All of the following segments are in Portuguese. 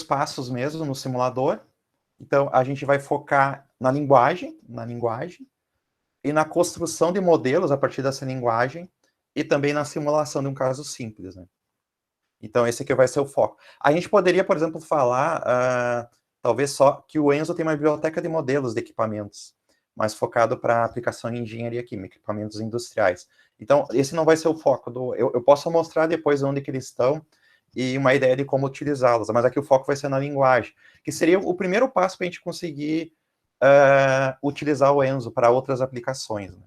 passos mesmo no simulador. Então, a gente vai focar na linguagem, e na construção de modelos a partir dessa linguagem, e também na simulação de um caso simples, né? Então, esse aqui vai ser o foco. A gente poderia, por exemplo, falar, talvez só, que o Enzo tem uma biblioteca de modelos de equipamentos, mais focado para aplicação em engenharia química, equipamentos industriais. Então, esse não vai ser o foco do... Eu posso mostrar depois onde que eles estão e uma ideia de como utilizá-los, mas aqui o foco vai ser na linguagem, que seria o primeiro passo para a gente conseguir utilizar o Enzo para outras aplicações, né?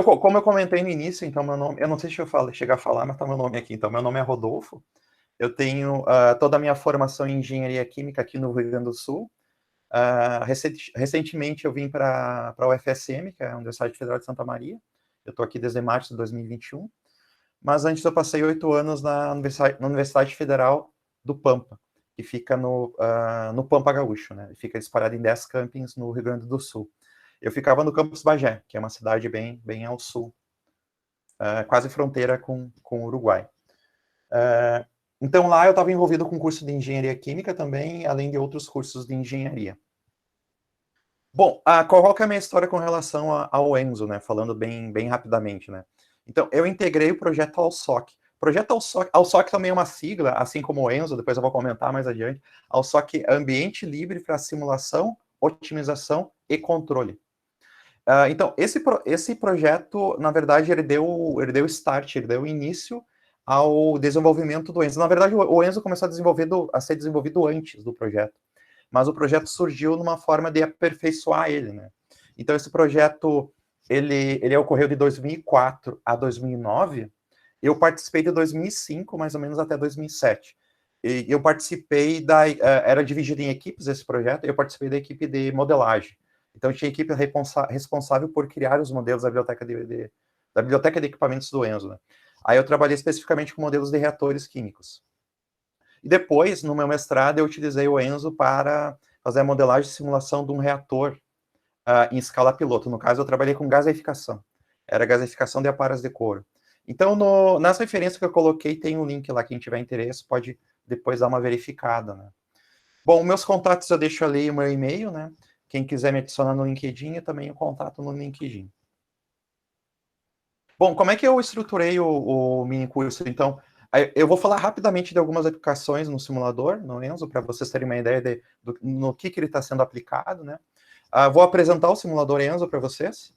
Como eu comentei no início, então, meu nome... Eu não sei se eu chegar a falar, mas está meu nome aqui. Então, meu nome é Rodolfo. Eu tenho toda a minha formação em engenharia química aqui no Rio Grande do Sul. Recentemente eu vim para a UFSM, que é a Universidade Federal de Santa Maria. Eu estou aqui desde março de 2021. Mas antes eu passei 8 anos na Universidade Federal do Pampa, que fica no Pampa Gaúcho, né? Fica espalhado em 10 campings no Rio Grande do Sul. Eu ficava no campus Bagé, que é uma cidade bem ao sul, quase fronteira com o Uruguai. Então lá eu estava envolvido com curso de engenharia química também, além de outros cursos de engenharia. Bom, qual que é a minha história com relação ao Enzo, né? Falando bem rapidamente, né? Então, eu integrei o projeto ALSOC. O projeto ALSOC também é uma sigla, assim como o Enzo, depois eu vou comentar mais adiante. ALSOC é Ambiente Livre para Simulação, Otimização e Controle. Então, esse projeto, na verdade, ele deu start, ele deu início ao desenvolvimento do Enzo. Na verdade, o Enzo começou a ser desenvolvido antes do projeto, mas o projeto surgiu numa forma de aperfeiçoar ele, né? Então, esse projeto, ele ocorreu de 2004 a 2009, eu participei de 2005, mais ou menos, até 2007. E eu participei era dividido em equipes esse projeto, eu participei da equipe de modelagem. Então, tinha equipe responsável por criar os modelos da biblioteca de equipamentos do Enzo, né? Aí eu trabalhei especificamente com modelos de reatores químicos. E depois, no meu mestrado, eu utilizei o Enzo para fazer a modelagem e simulação de um reator em escala piloto. No caso, eu trabalhei com gaseificação. Era gaseificação de aparas de couro. Então, nas referências que eu coloquei, tem um link lá, quem tiver interesse pode depois dar uma verificada, né? Bom, meus contatos eu deixo ali o meu e-mail, né? Quem quiser me adicionar no LinkedIn, eu também o contato no LinkedIn. Bom, como é que eu estruturei o mini curso? Então, eu vou falar rapidamente de algumas aplicações no simulador, no Enzo, para vocês terem uma ideia no que ele está sendo aplicado, né? Vou apresentar o simulador Enzo para vocês.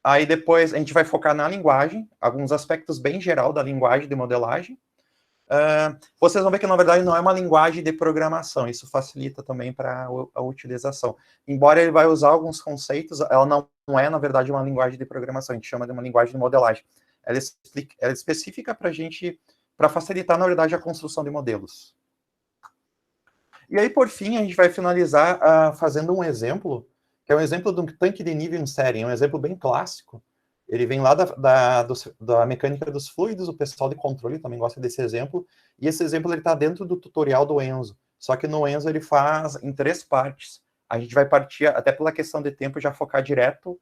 Aí depois a gente vai focar na linguagem, alguns aspectos bem geral da linguagem de modelagem. Vocês vão ver que, na verdade, não é uma linguagem de programação, isso facilita também para a utilização. Embora ele vai usar alguns conceitos, ela não é, na verdade, uma linguagem de programação, a gente chama de uma linguagem de modelagem. Ela é específica para a gente, para facilitar, na verdade, a construção de modelos. E aí, por fim, a gente vai finalizar fazendo um exemplo, que é um exemplo de um tanque de nível em série, é um exemplo bem clássico. Ele vem lá da mecânica dos fluidos, o pessoal de controle também gosta desse exemplo, e esse exemplo está dentro do tutorial do Enzo, só que no Enzo ele faz em 3 partes. A gente vai partir, até pela questão de tempo, já focar direto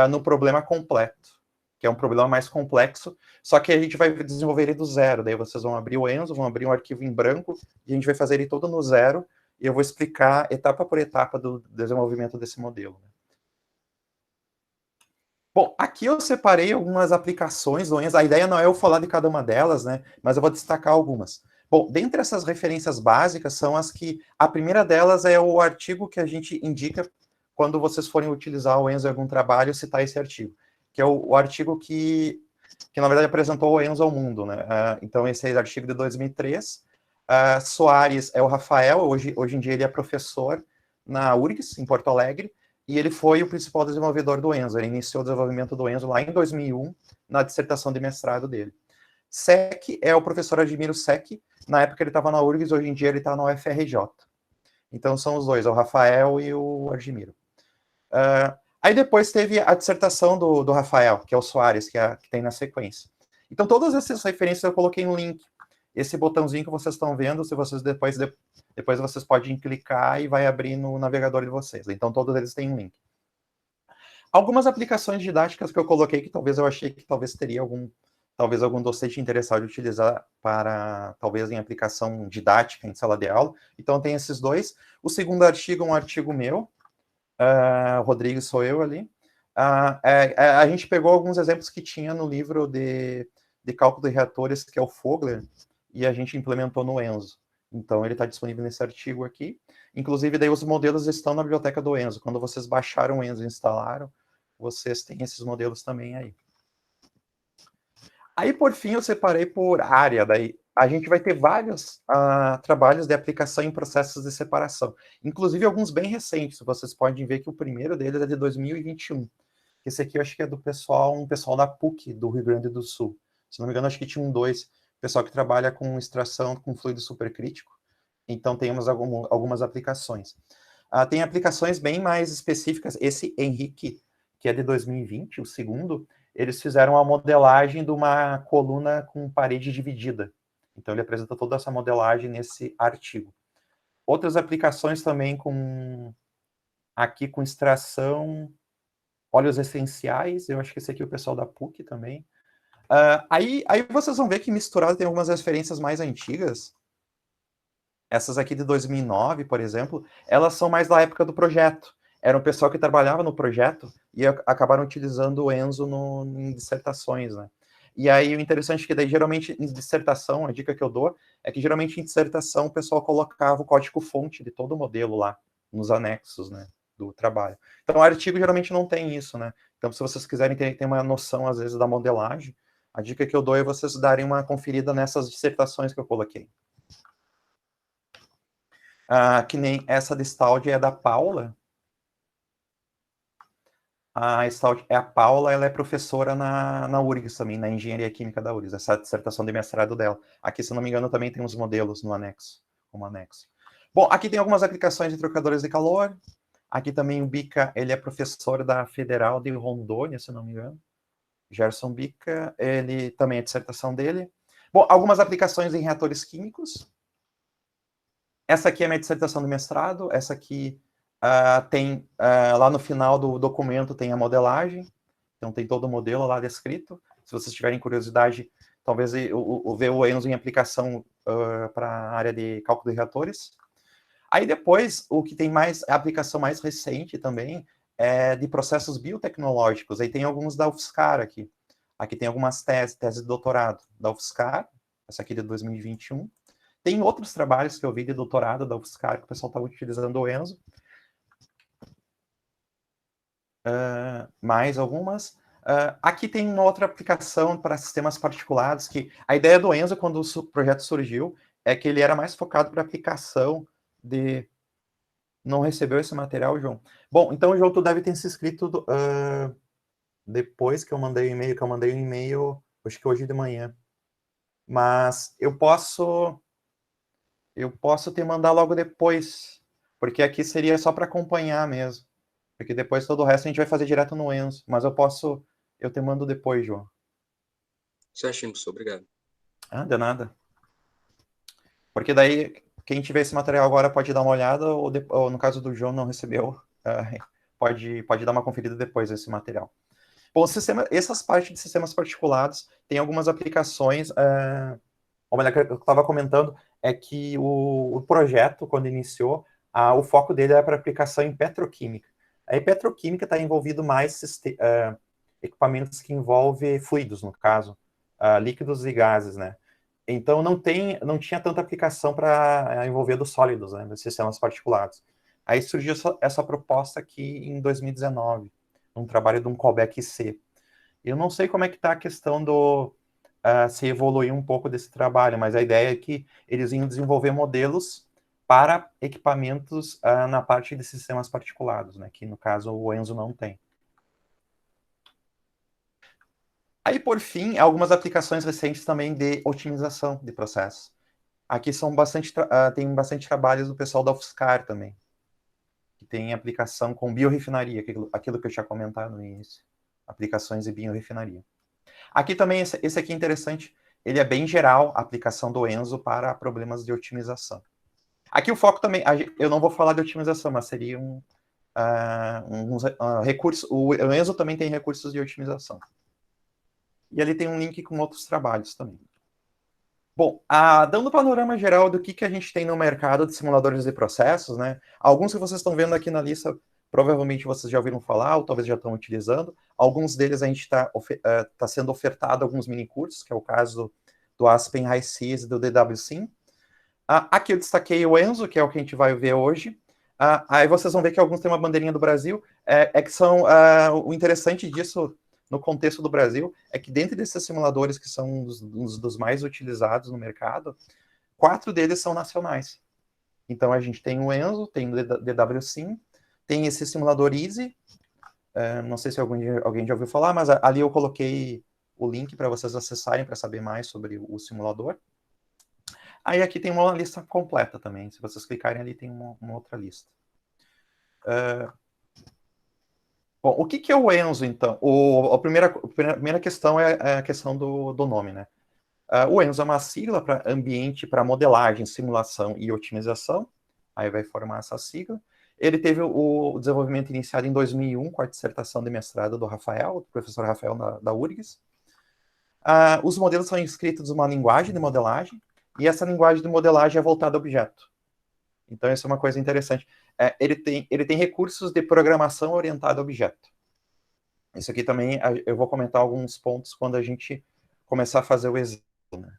no problema completo, que é um problema mais complexo, só que a gente vai desenvolver ele do zero, daí vocês vão abrir o Enzo, vão abrir um arquivo em branco, e a gente vai fazer ele todo no zero, e eu vou explicar etapa por etapa do desenvolvimento desse modelo. Bom, aqui eu separei algumas aplicações do Enzo. A ideia não é eu falar de cada uma delas, né? Mas eu vou destacar algumas. Bom, dentre essas referências básicas são as que... A primeira delas é o artigo que a gente indica quando vocês forem utilizar o Enzo em algum trabalho, citar esse artigo. Que é o artigo que na verdade apresentou o Enzo ao mundo, né? Então esse é o artigo de 2003. Soares é o Rafael, hoje em dia ele é professor na URGS, em Porto Alegre, e ele foi o principal desenvolvedor do Enzo. Ele iniciou o desenvolvimento do Enzo lá em 2001, na dissertação de mestrado dele. Sec é o professor Admiro Sec. Na época ele estava na URGS, hoje em dia ele está na UFRJ. Então são os dois, o Rafael e o Admiro. Aí depois teve a dissertação do Rafael, que é o Soares, que tem na sequência. Então todas essas referências eu coloquei no link. Esse botãozinho que vocês estão vendo, se vocês depois vocês podem clicar e vai abrir no navegador de vocês. Então todos eles têm um link. Algumas aplicações didáticas que eu coloquei que talvez eu achei que talvez teria talvez algum docente interessado em utilizar para, talvez, em aplicação didática em sala de aula. Então, tem esses dois. O segundo artigo é um artigo meu, Rodrigues sou eu ali. A gente pegou alguns exemplos que tinha no livro de cálculo de reatores, que é o Fogler, e a gente implementou no Enzo. Então, ele está disponível nesse artigo aqui. Inclusive, daí os modelos estão na biblioteca do Enzo. Quando vocês baixaram o Enzo e instalaram, vocês têm esses modelos também aí. Aí, por fim, eu separei por área. Daí a gente vai ter vários trabalhos de aplicação em processos de separação. Inclusive, alguns bem recentes. Vocês podem ver que o primeiro deles é de 2021. Esse aqui eu acho que é do pessoal, um pessoal da PUC, do Rio Grande do Sul. Se não me engano, acho que tinha dois. Pessoal que trabalha com extração com fluido supercrítico. Então, temos algumas aplicações. Tem aplicações bem mais específicas. Esse Henrique, que é de 2020, o segundo, eles fizeram a modelagem de uma coluna com parede dividida. Então, ele apresenta toda essa modelagem nesse artigo. Outras aplicações também aqui com extração, óleos essenciais, eu acho que esse aqui é o pessoal da PUC também. Aí vocês vão ver que misturado tem algumas referências mais antigas. Essas aqui de 2009, por exemplo, elas são mais da época do projeto. Era um pessoal que trabalhava no projeto e acabaram utilizando o Enzo em dissertações, né? E aí o interessante é que daí, geralmente, em dissertação, a dica que eu dou é que geralmente em dissertação o pessoal colocava o código-fonte de todo o modelo lá, nos anexos, né, do trabalho. Então o artigo geralmente não tem isso, né? Então se vocês quiserem ter uma noção, às vezes, da modelagem, a dica que eu dou é vocês darem uma conferida nessas dissertações que eu coloquei. Que nem essa de Staldi é da Paula. A Staldi é a Paula, ela é professora na URGS também, na Engenharia Química da URGS, essa dissertação de mestrado dela. Aqui, se não me engano, também tem uns modelos no anexo, como anexo. Bom, aqui tem algumas aplicações de trocadores de calor. Aqui também o Bica, ele é professor da Federal de Rondônia, se não me engano. Gerson Bica, ele também é dissertação dele. Bom, algumas aplicações em reatores químicos. Essa aqui é a minha dissertação de mestrado, essa aqui tem, lá no final do documento tem a modelagem, então tem todo o modelo lá descrito. Se vocês tiverem curiosidade, talvez ver o Enzo em aplicação para a área de cálculo de reatores. Aí depois, o que tem mais, a aplicação mais recente também, é de processos biotecnológicos. Aí tem alguns da UFSCar aqui. Aqui tem algumas teses de doutorado da UFSCar, essa aqui de 2021. Tem outros trabalhos que eu vi de doutorado da UFSCar que o pessoal estava utilizando o Enzo. Mais algumas. Aqui tem uma outra aplicação para sistemas particulados, que a ideia do Enzo, quando o projeto surgiu, é que ele era mais focado para aplicação de... Não recebeu esse material, João? Bom, então, João, tu deve ter se inscrito depois que eu mandei o e-mail, acho que hoje de manhã. Mas eu posso te mandar logo depois, porque aqui seria só para acompanhar mesmo. Porque depois todo o resto a gente vai fazer direto no Enzo. Mas eu te mando depois, João. Certinho, professor, obrigado. De nada. Porque daí, quem tiver esse material agora pode dar uma olhada, ou no caso do João não recebeu, pode dar uma conferida depois desse material. Bom, essas partes de sistemas particulados tem algumas aplicações, ou melhor, que eu estava comentando, é que o projeto, quando iniciou, o foco dele era para aplicação em petroquímica. Aí petroquímica está envolvido mais equipamentos que envolvem fluidos, no caso, líquidos e gases, né? Então não tinha tanta aplicação para envolver dos sólidos, né, dos sistemas particulados. Aí surgiu essa proposta aqui em 2019, um trabalho de um callback C. Eu não sei como é que está a questão se evoluir um pouco desse trabalho, mas a ideia é que eles iam desenvolver modelos para equipamentos na parte de sistemas particulados, né, que no caso o Enzo não tem. Aí, por fim, algumas aplicações recentes também de otimização de processos. Aqui tem bastante trabalhos do pessoal da UFSCar também, que tem aplicação com biorefinaria, aquilo que eu tinha comentado no início, aplicações de biorefinaria. Aqui também, esse aqui é interessante, ele é bem geral, a aplicação do Enzo para problemas de otimização. Aqui o foco também, eu não vou falar de otimização, mas seria recursos, o Enzo também tem recursos de otimização. e ali tem um link com outros trabalhos também. Bom, dando um panorama geral do que a gente tem no mercado de simuladores de processos, né? Alguns que vocês estão vendo aqui na lista, provavelmente vocês já ouviram falar, ou talvez já estão utilizando. Alguns deles a gente está tá sendo ofertado alguns mini-cursos, que é o caso do Aspen HiSys e do DWSim. Aqui eu destaquei o Enzo, que é o que a gente vai ver hoje. Aí vocês vão ver que alguns têm uma bandeirinha do Brasil. Que são o interessante disso no contexto do Brasil é que dentro desses simuladores que são uns dos mais utilizados no mercado, 4 deles são nacionais. Então a gente tem o Enzo, tem o DWSim, tem esse simulador Easy, não sei se alguém já ouviu falar, mas ali eu coloquei o link para vocês acessarem para saber mais sobre o simulador. Aí aqui tem uma lista completa também, se vocês clicarem ali tem uma outra lista. Bom, o que é o Enzo, então? A primeira questão é a questão do nome, né? O Enzo é uma sigla para ambiente para modelagem, simulação e otimização. Aí vai formar essa sigla. Ele teve o desenvolvimento iniciado em 2001 com a dissertação de mestrado do Rafael, do professor Rafael da URGS. Os modelos são escritos numa linguagem de modelagem, e essa linguagem de modelagem é voltada a objeto. Então, isso é uma coisa interessante. Ele tem recursos de programação orientada a objeto. Isso aqui também, eu vou comentar alguns pontos quando a gente começar a fazer o exemplo. Né?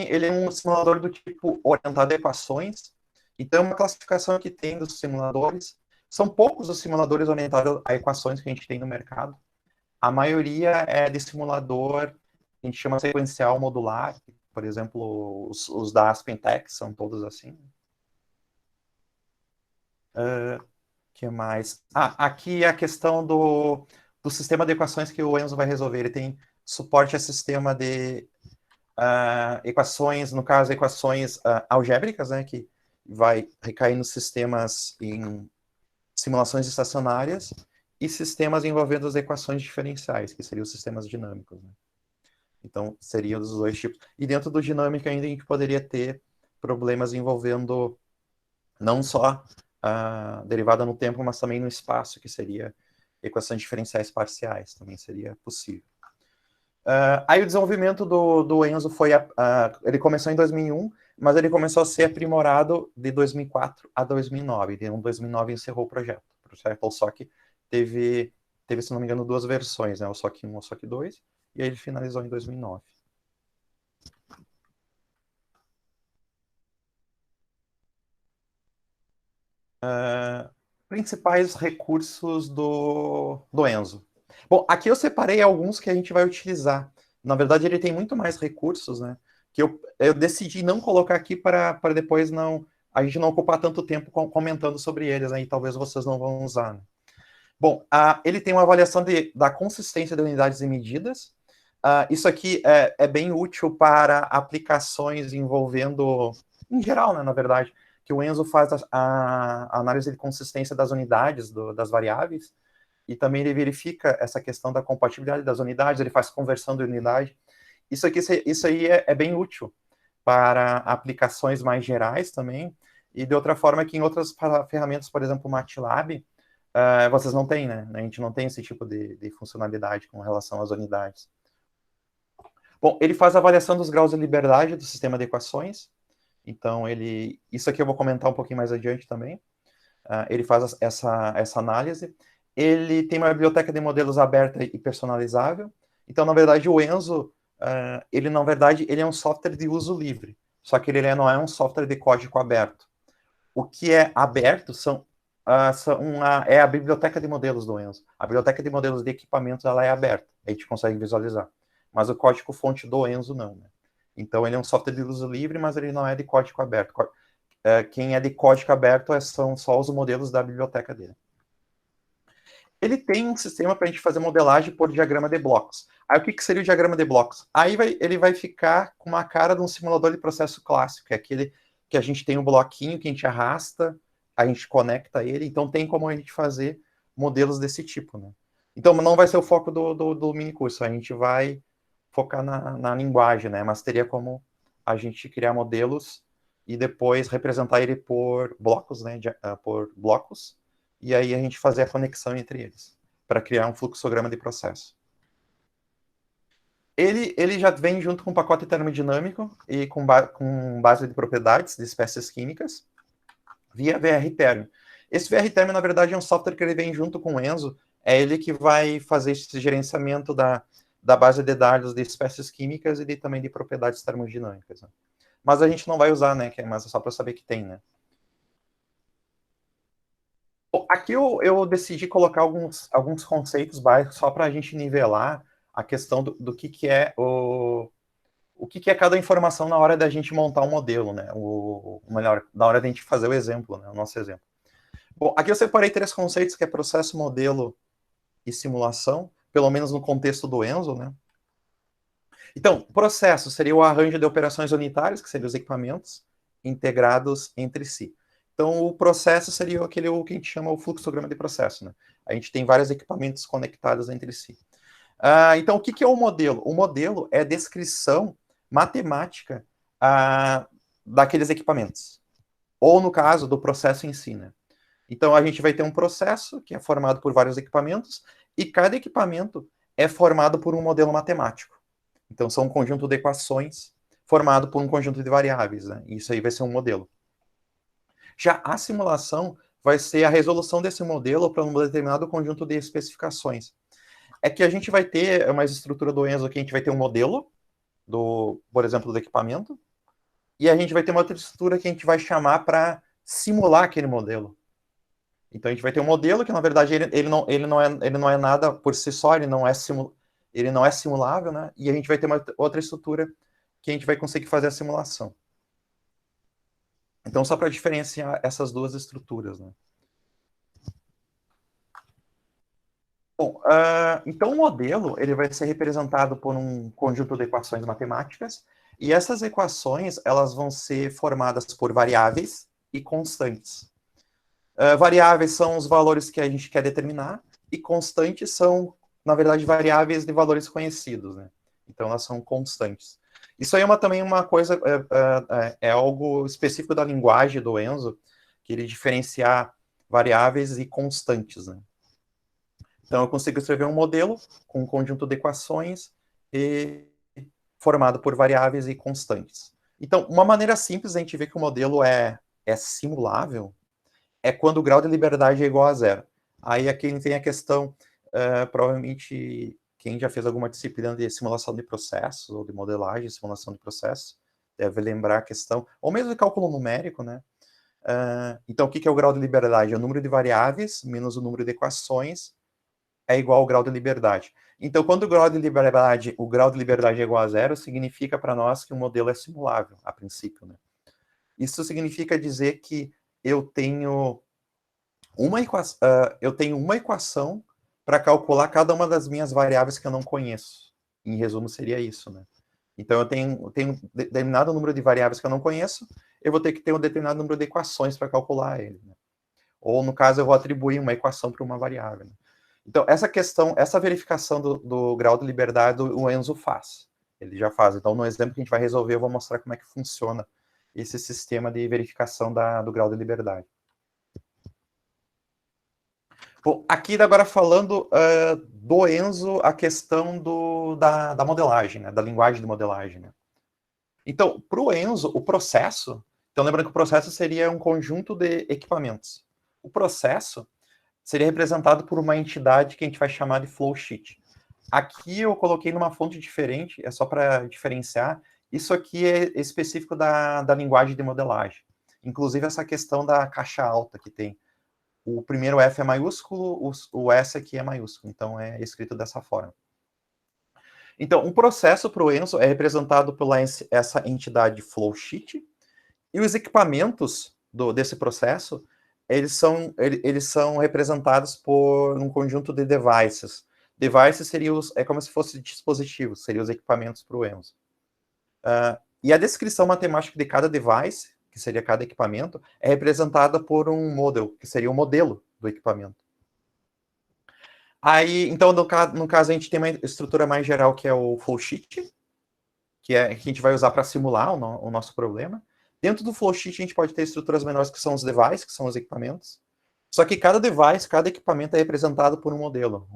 Ele é um simulador do tipo orientado a equações. Então, uma classificação que tem dos simuladores. São poucos os simuladores orientados a equações que a gente tem no mercado. A maioria é de simulador, a gente chama sequencial modular. Por exemplo, os da AspenTech são todos assim. Que mais? Aqui é a questão do sistema de equações que o Enzo vai resolver. Ele tem suporte a sistema de equações, no caso, equações algébricas, né, que vai recair nos sistemas em simulações estacionárias e sistemas envolvendo as equações diferenciais, que seriam os sistemas dinâmicos. Né? Então, seriam os dois tipos. E dentro do dinâmico ainda a gente poderia ter problemas envolvendo não só a derivada no tempo, mas também no espaço, que seria equações diferenciais parciais, também seria possível. Aí o desenvolvimento do Enzo foi... ele começou em 2001, mas ele começou a ser aprimorado de 2004 a 2009. Em 2009 encerrou o projeto. O projeto SOC teve, se não me engano, 2 versões, né? O SOC 1 e o SOC 2, e aí ele finalizou em 2009. Principais recursos do Enzo. Bom, aqui eu separei alguns que a gente vai utilizar. Na verdade, ele tem muito mais recursos, né? Que eu decidi não colocar aqui para depois a gente não ocupar tanto tempo comentando sobre eles, né? E talvez vocês não vão usar. Né? Bom, ele tem uma avaliação da consistência de unidades e medidas. Isso aqui é bem útil para aplicações envolvendo, em geral, né, na verdade, que o Enzo faz a análise de consistência das unidades, das variáveis, e também ele verifica essa questão da compatibilidade das unidades, ele faz conversão de unidade. Isso aí é bem útil para aplicações mais gerais também, e de outra forma que em outras ferramentas, por exemplo, o MATLAB, vocês não têm, né? A gente não tem esse tipo de funcionalidade com relação às unidades. Bom, ele faz a avaliação dos graus de liberdade do sistema de equações. Então, isso aqui eu vou comentar um pouquinho mais adiante também. Ele faz essa análise. Ele tem uma biblioteca de modelos aberta e personalizável. Então, na verdade, o Enzo, ele é um software de uso livre. Só que ele não é um software de código aberto. O que é aberto é a biblioteca de modelos do Enzo. A biblioteca de modelos de equipamentos ela é aberta. A gente consegue visualizar. Mas o código-fonte do Enzo não. Né? Então, ele é um software de uso livre, mas ele não é de código aberto. Quem é de código aberto são só os modelos da biblioteca dele. Ele tem um sistema para a gente fazer modelagem por diagrama de blocos. Aí, o que seria o diagrama de blocos? Aí ele vai ficar com uma cara de um simulador de processo clássico, que é aquele que a gente tem um bloquinho que a gente arrasta, a gente conecta ele, então tem como a gente fazer modelos desse tipo. Né? Então, não vai ser o foco do mini curso, a gente vai focar na linguagem, né? Mas teria como a gente criar modelos e depois representar ele por blocos, né? Por blocos, e aí a gente fazer a conexão entre eles, para criar um fluxograma de processo. Ele já vem junto com um pacote termodinâmico e com base de propriedades de espécies químicas via VR-Term. Esse VR-Term, na verdade, é um software que ele vem junto com o Enzo, é ele que vai fazer esse gerenciamento da base de dados de espécies químicas e também de propriedades termodinâmicas. Né? Mas a gente não vai usar, né? Mas é só para saber que tem, né? Bom, aqui eu decidi colocar alguns conceitos básicos só para a gente nivelar a questão do que é o que é cada informação na hora da gente montar um modelo, né? Melhor, na hora da gente fazer o exemplo, né? O nosso exemplo. Bom, aqui eu separei 3 conceitos, que é processo, modelo e simulação, pelo menos no contexto do Enzo, né? Então, processo seria o arranjo de operações unitárias, que seriam os equipamentos integrados entre si. Então, o processo seria o que a gente chama o fluxograma de processo, né? A gente tem vários equipamentos conectados entre si. Então, o que é o modelo? O modelo é a descrição matemática daqueles equipamentos. Ou, no caso, do processo em si, né? Então, a gente vai ter um processo que é formado por vários equipamentos, e cada equipamento é formado por um modelo matemático. Então, são um conjunto de equações formado por um conjunto de variáveis, né? Isso aí vai ser um modelo. Já a simulação vai ser a resolução desse modelo para um determinado conjunto de especificações. É que a gente vai ter uma estrutura do Enzo que a gente vai ter um modelo, por exemplo, do equipamento, e a gente vai ter uma outra estrutura que a gente vai chamar para simular aquele modelo. Então a gente vai ter um modelo que, na verdade, ele não é nada por si só, ele não é simulável, né? E a gente vai ter uma outra estrutura que a gente vai conseguir fazer a simulação. Então, só para diferenciar essas duas estruturas, né? Bom, então o modelo ele vai ser representado por um conjunto de equações matemáticas, e essas equações elas vão ser formadas por variáveis e constantes. Variáveis são os valores que a gente quer determinar, e constantes são, na verdade, variáveis de valores conhecidos, né? Então, elas são constantes. Isso aí é também uma coisa, é algo específico da linguagem do Enzo, que ele diferenciar variáveis e constantes, né? Então, eu consigo escrever um modelo com um conjunto de equações formado por variáveis e constantes. Então, uma maneira simples de a gente ver que o modelo é simulável é quando o grau de liberdade é igual a 0. Aí aqui tem a questão, provavelmente, quem já fez alguma disciplina de simulação de processos, ou de modelagem, simulação de processos, deve lembrar a questão, ou mesmo de cálculo numérico, né? Então, o que é o grau de liberdade? É o número de variáveis menos o número de equações é igual ao grau de liberdade. Então, quando o grau de liberdade é igual a 0, significa para nós que o modelo é simulável, a princípio, né? Isso significa dizer que eu tenho uma equação para calcular cada uma das minhas variáveis que eu não conheço. Em resumo, seria isso, né? Então, eu tenho um determinado número de variáveis que eu não conheço, eu vou ter que ter um determinado número de equações para calcular ele, né? Ou, no caso, eu vou atribuir uma equação para uma variável. Né? Então, essa verificação do grau de liberdade, o Enzo faz. Ele já faz. Então, no exemplo que a gente vai resolver, eu vou mostrar como é que funciona esse sistema de verificação do grau de liberdade. Bom, aqui agora falando do Enzo, a questão da modelagem, né, da linguagem de modelagem. Né? Então, para o Enzo, o processo... Então, lembrando que o processo seria um conjunto de equipamentos. O processo seria representado por uma entidade que a gente vai chamar de flowsheet. Aqui eu coloquei numa fonte diferente, é só para diferenciar. Isso aqui é específico da linguagem de modelagem. Inclusive essa questão da caixa alta que tem. O primeiro F é maiúsculo, o S aqui é maiúsculo. Então é escrito dessa forma. Então, um processo para o Enzo é representado por essa entidade flowsheet, e os equipamentos desse processo eles são representados por um conjunto de devices. Devices é como se fossem dispositivos, seriam os equipamentos para o Enzo. E a descrição matemática de cada device, que seria cada equipamento, é representada por um model, que seria o modelo do equipamento. Aí, então, no caso, a gente tem uma estrutura mais geral, que é o flowsheet, que a gente vai usar para simular o nosso problema. Dentro do flowsheet, a gente pode ter estruturas menores, que são os devices, que são os equipamentos. Só que cada device, cada equipamento é representado por um modelo.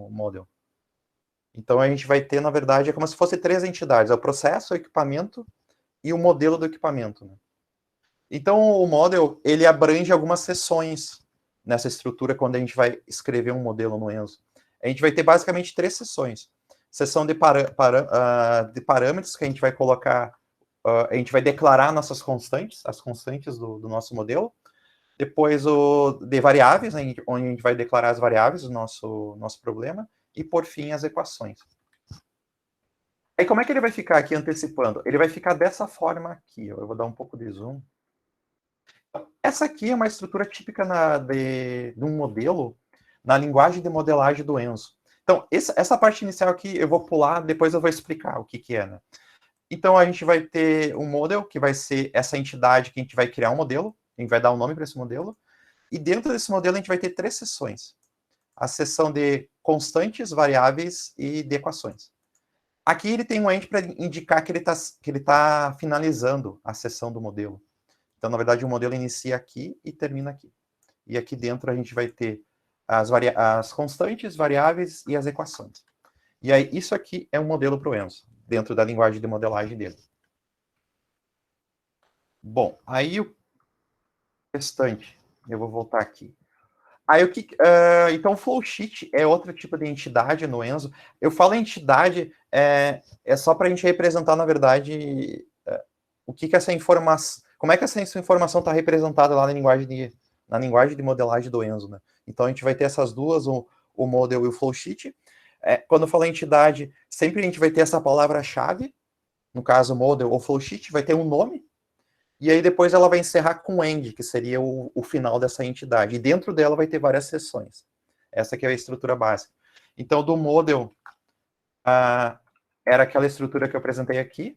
Então, a gente vai ter, na verdade, é como se fosse 3 entidades. É o processo, o equipamento e o modelo do equipamento, né? Então, o model, ele abrange algumas seções nessa estrutura quando a gente vai escrever um modelo no Enzo. A gente vai ter basicamente 3 seções. Seção de parâmetros, que a gente vai colocar, a gente vai declarar nossas constantes, as constantes do nosso modelo. Depois o de variáveis, né, onde a gente vai declarar as variáveis do nosso problema. E, por fim, as equações. Aí, como é que ele vai ficar aqui antecipando? Ele vai ficar dessa forma aqui. Eu vou dar um pouco de zoom. Essa aqui é uma estrutura típica de um modelo na linguagem de modelagem do Enzo. Então, essa parte inicial aqui eu vou pular, depois eu vou explicar o que é, né? Então, a gente vai ter um model, que vai ser essa entidade que a gente vai criar um modelo, a gente vai dar um nome para esse modelo, e dentro desse modelo a gente vai ter 3 seções. A seção de constantes, variáveis e de equações. Aqui ele tem um end para indicar que ele tá finalizando a seção do modelo. Então, na verdade, o modelo inicia aqui e termina aqui. E aqui dentro a gente vai ter as constantes, variáveis e as equações. E aí, isso aqui é um modelo para o Enzo, dentro da linguagem de modelagem dele. Bom, aí o restante, eu vou voltar aqui. Aí então, o flowsheet é outro tipo de entidade no Enzo. Eu falo entidade, é só para a gente representar, na verdade, o que essa informação, como é que essa informação está representada lá na linguagem de modelagem do Enzo, né? Então a gente vai ter essas duas, o model e o flowsheet. Quando eu falo entidade, sempre a gente vai ter essa palavra-chave, no caso model ou flowsheet, vai ter um nome, e aí depois ela vai encerrar com end, que seria o final dessa entidade. E dentro dela vai ter várias seções. Essa aqui é a estrutura básica. Então, do model, era aquela estrutura que eu apresentei aqui.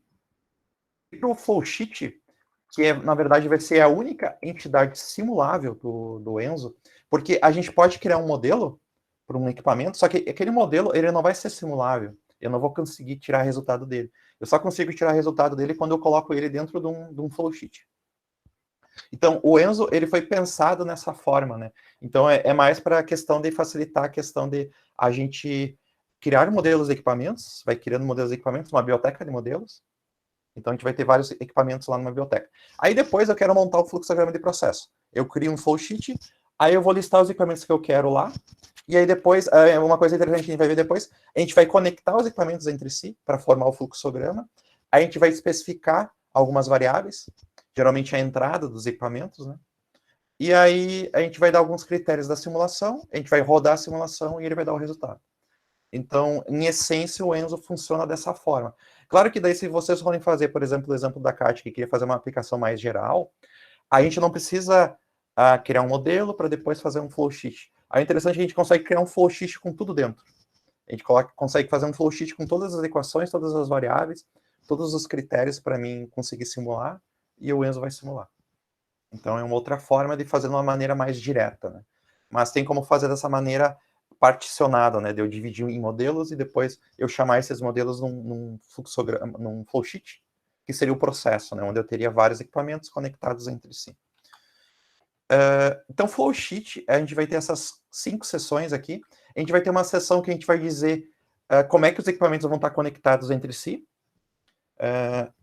E para o flowsheet, que na verdade vai ser a única entidade simulável do Enzo, porque a gente pode criar um modelo para um equipamento, só que aquele modelo ele não vai ser simulável. Eu não vou conseguir tirar resultado dele. Eu só consigo tirar resultado dele quando eu coloco ele dentro de um flowsheet. Então, o Enzo ele foi pensado nessa forma, né? Então, é mais para a questão de facilitar a questão de a gente criar modelos de equipamentos, vai criando modelos de equipamentos, uma biblioteca de modelos. Então, a gente vai ter vários equipamentos lá numa biblioteca. Aí, depois, eu quero montar o fluxograma de processo. Eu crio um flowsheet, aí eu vou listar os equipamentos que eu quero lá, e aí depois, uma coisa interessante que a gente vai ver depois, a gente vai conectar os equipamentos entre si para formar o fluxograma, aí a gente vai especificar algumas variáveis, geralmente a entrada dos equipamentos, né? E aí a gente vai dar alguns critérios da simulação, a gente vai rodar a simulação e ele vai dar o resultado. Então, em essência, o Enzo funciona dessa forma. Claro que daí, se vocês forem fazer, por exemplo, o exemplo da Kátia, que queria fazer uma aplicação mais geral, a gente não precisa criar um modelo para depois fazer um flowsheet. Aí é interessante que a gente consegue criar um flowsheet com tudo dentro. A gente consegue fazer um flowsheet com todas as equações, todas as variáveis, todos os critérios para mim conseguir simular, e o Enzo vai simular. Então, é uma outra forma de fazer de uma maneira mais direta, né? Mas tem como fazer dessa maneira particionada, né? De eu dividir em modelos e depois eu chamar esses modelos num fluxograma, num flowsheet, que seria o processo, né? Onde eu teria vários equipamentos conectados entre si. Então, flowsheet, a gente vai ter essas 5 seções aqui. A gente vai ter uma seção que a gente vai dizer como é que os equipamentos vão estar conectados entre si.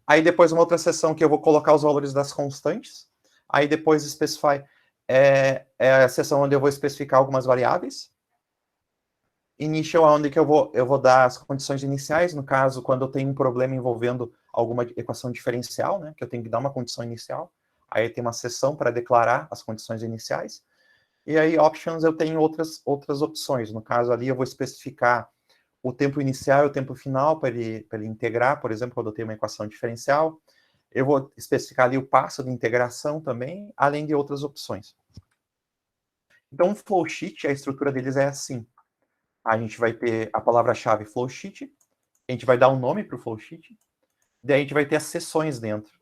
Aí depois uma outra seção que eu vou colocar os valores das constantes. Aí depois specify é a seção onde eu vou especificar algumas variáveis. Initial, onde que eu vou dar as condições iniciais, no caso, quando eu tenho um problema envolvendo alguma equação diferencial, né, que eu tenho que dar uma condição inicial. Aí tem uma seção para declarar as condições iniciais. E aí, options, eu tenho outras opções. No caso ali, eu vou especificar o tempo inicial e o tempo final para ele integrar, por exemplo, quando eu tenho uma equação diferencial. Eu vou especificar ali o passo de integração também, além de outras opções. Então, o flowsheet, a estrutura deles é assim. A gente vai ter a palavra-chave flowsheet, a gente vai dar um nome para o flowsheet, daí a gente vai ter as seções dentro.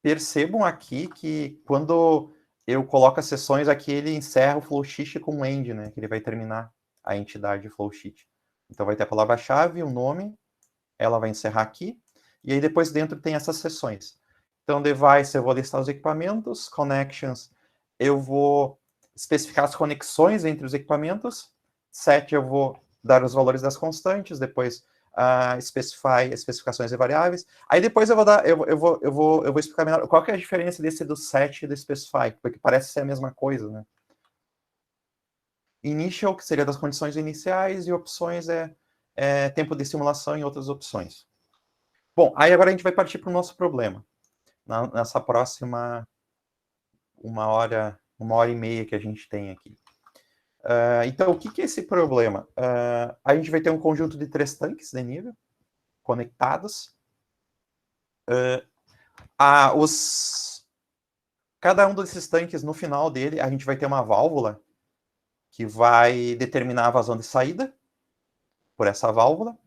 Percebam aqui que quando eu coloco as seções aqui, ele encerra o flowsheet com um end, né? Que ele vai terminar a entidade flowsheet. Então vai ter a palavra-chave, o nome, ela vai encerrar aqui, e aí depois dentro tem essas seções. Então, device, eu vou listar os equipamentos, connections, eu vou especificar as conexões entre os equipamentos, set, eu vou dar os valores das constantes, depois especificações e variáveis. Aí depois eu vou explicar melhor qual que é a diferença desse do set e do specify, porque parece ser a mesma coisa, né? Initial, que seria das condições iniciais, e opções é tempo de simulação e outras opções. Bom, aí agora a gente vai partir para o nosso problema. Nessa próxima 1h30 que a gente tem aqui. Então, o que é esse problema? A gente vai ter um conjunto de 3 tanques de nível conectados. Cada um desses tanques, no final dele, a gente vai ter uma válvula que vai determinar a vazão de saída por essa válvula.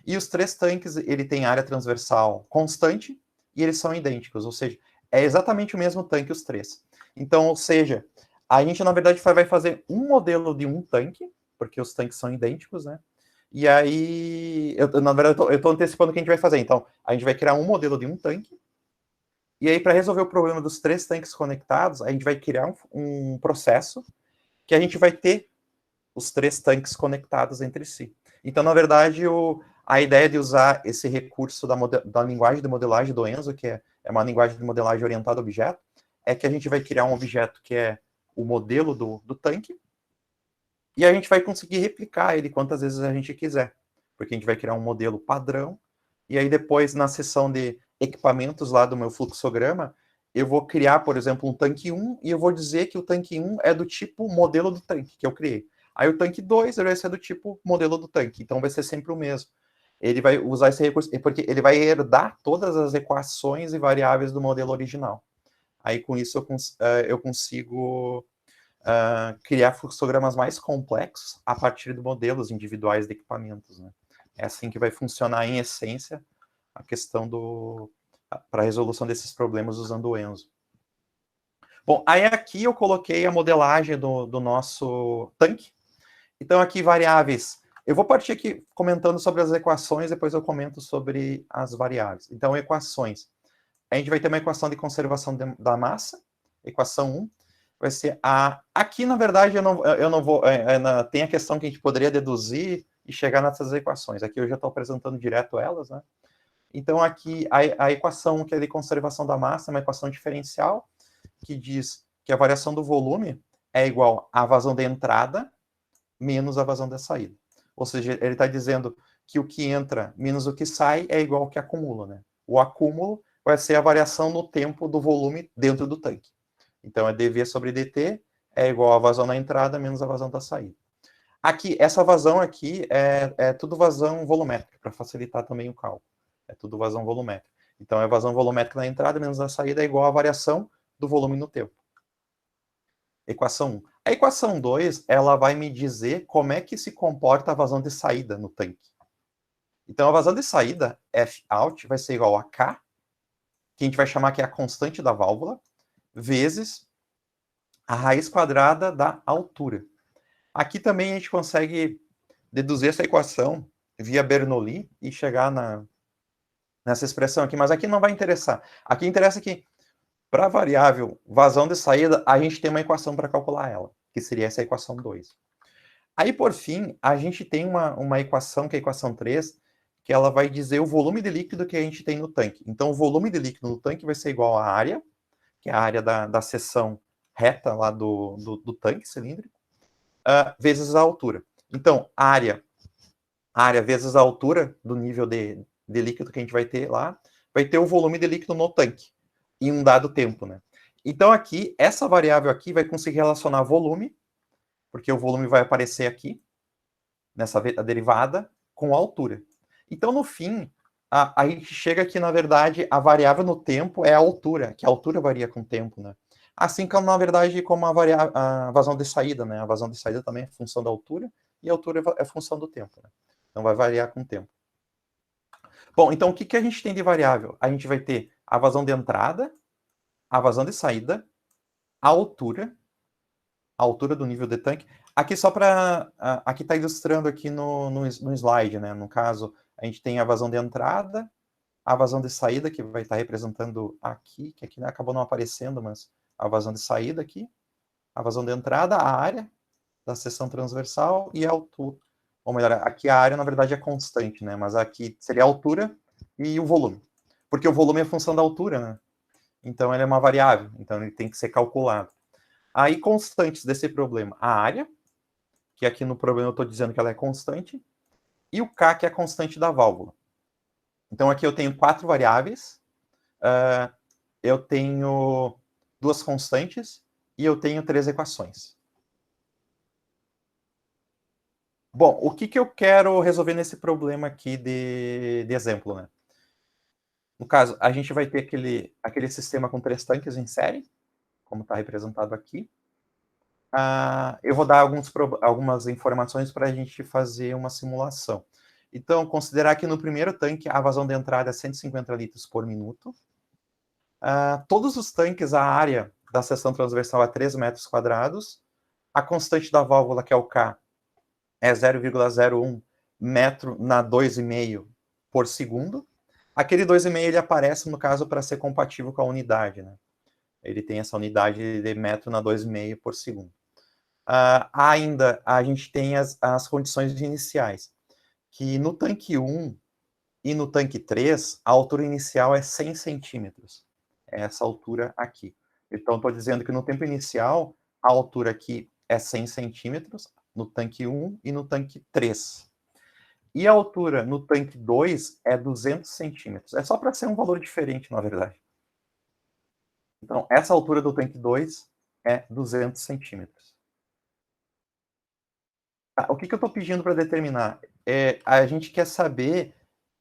E os 3 tanques, ele tem área transversal constante e eles são idênticos, ou seja, é exatamente o mesmo tanque os 3. Então, ou seja, a gente, na verdade, vai fazer um modelo de um tanque, porque os tanques são idênticos, né? E aí, na verdade, eu estou antecipando o que a gente vai fazer. Então, a gente vai criar um modelo de um tanque, e aí, para resolver o problema dos 3 tanques conectados, a gente vai criar um processo que a gente vai ter os 3 tanques conectados entre si. Então, na verdade, a ideia de usar esse recurso da linguagem de modelagem do Enzo, que é uma linguagem de modelagem orientada a objeto, é que a gente vai criar um objeto que é o modelo do tanque, e a gente vai conseguir replicar ele quantas vezes a gente quiser, porque a gente vai criar um modelo padrão, e aí depois, na seção de equipamentos lá do meu fluxograma, eu vou criar, por exemplo, um tanque 1, e eu vou dizer que o tanque 1 é do tipo modelo do tanque que eu criei. Aí o tanque 2 vai ser do tipo modelo do tanque, então vai ser sempre o mesmo. Ele vai usar esse recurso, porque ele vai herdar todas as equações e variáveis do modelo original. Aí com isso eu consigo criar fluxogramas mais complexos a partir de modelos individuais de equipamentos, né? É assim que vai funcionar, em essência, a questão para a resolução desses problemas usando o Enzo. Bom, aí aqui eu coloquei a modelagem do nosso tanque. Então, aqui, variáveis. Eu vou partir aqui comentando sobre as equações, depois eu comento sobre as variáveis. Então, equações. A gente vai ter uma equação de conservação da massa, equação 1. Vai ser a... Aqui, na verdade, eu não vou... tem a questão que a gente poderia deduzir e chegar nessas equações. Aqui eu já estou apresentando direto elas, né? Então, aqui, a equação que é de conservação da massa é uma equação diferencial, que diz que a variação do volume é igual à vazão de entrada menos a vazão da saída. Ou seja, ele está dizendo que o que entra menos o que sai é igual ao que acumula, né? O acúmulo vai ser a variação no tempo do volume dentro do tanque. Então, é dV sobre dt é igual a vazão na entrada menos a vazão da saída. Aqui, essa vazão aqui é tudo vazão volumétrica, para facilitar também o cálculo. É tudo vazão volumétrica. Então, é vazão volumétrica na entrada menos na saída é igual à variação do volume no tempo. Equação 1. A equação 2, ela vai me dizer como é que se comporta a vazão de saída no tanque. Então, a vazão de saída, Fout, vai ser igual a K, que a gente vai chamar que é a constante da válvula, vezes a raiz quadrada da altura. Aqui também a gente consegue deduzir essa equação via Bernoulli e chegar nessa expressão aqui, mas aqui não vai interessar. Aqui interessa que, para a variável vazão de saída, a gente tem uma equação para calcular ela, que seria essa equação 2. Aí, por fim, a gente tem uma equação, que é a equação 3, que ela vai dizer o volume de líquido que a gente tem no tanque. Então, o volume de líquido no tanque vai ser igual à área, que é a área da seção reta lá do tanque cilíndrico, vezes a altura. Então, área vezes a altura do nível de líquido que a gente vai ter lá, vai ter o volume de líquido no tanque, em um dado tempo, né? Então, aqui, essa variável aqui vai conseguir relacionar volume, porque o volume vai aparecer aqui, nessa derivada, com a altura. Então, no fim, a gente chega que, na verdade, a variável no tempo é a altura, que a altura varia com o tempo, né? Assim como, na verdade, como a vazão de saída, né? A vazão de saída também é função da altura, e a altura é função do tempo, né? Então, vai variar com o tempo. Bom, então, o que a gente tem de variável? A gente vai ter a vazão de entrada, a vazão de saída, a altura do nível de tanque. Aqui só para... Aqui está ilustrando aqui no slide, né? No caso, a gente tem a vazão de entrada, a vazão de saída, que vai estar representando aqui, que aqui acabou não aparecendo, mas a vazão de saída aqui, a vazão de entrada, a área da seção transversal e a altura, ou melhor, aqui a área, na verdade, é constante, né? Mas aqui seria a altura e o volume. Porque o volume é função da altura, né? Então, ele é uma variável. Então, ele tem que ser calculado. Aí, constantes desse problema. A área, que aqui no problema eu estou dizendo que ela é constante, e o K, que é a constante da válvula. Então, aqui eu tenho 4 variáveis, eu tenho 2 constantes e eu tenho 3 equações. Bom, o que eu quero resolver nesse problema aqui de exemplo, né? No caso, a gente vai ter aquele sistema com 3 tanques em série, como está representado aqui. Eu vou dar algumas informações para a gente fazer uma simulação. Então, considerar que no primeiro tanque a vazão de entrada é 150 litros por minuto. Todos os tanques, a área da seção transversal é 3 metros quadrados. A constante da válvula, que é o K, é 0,01 metro na 2,5 por segundo. Aquele 2,5 ele aparece, no caso, para ser compatível com a unidade, né? Ele tem essa unidade de metro na 2,5 por segundo. Ainda, a gente tem as condições iniciais, que no tanque 1 e no tanque 3, a altura inicial é 100 centímetros. É essa altura aqui. Então, estou dizendo que no tempo inicial, a altura aqui é 100 centímetros, no tanque 1 e no tanque 3. E a altura no tanque 2 é 200 centímetros. É só para ser um valor diferente, na verdade. Então, essa altura do tanque 2 é 200 centímetros. O que eu estou pedindo para determinar? A gente quer saber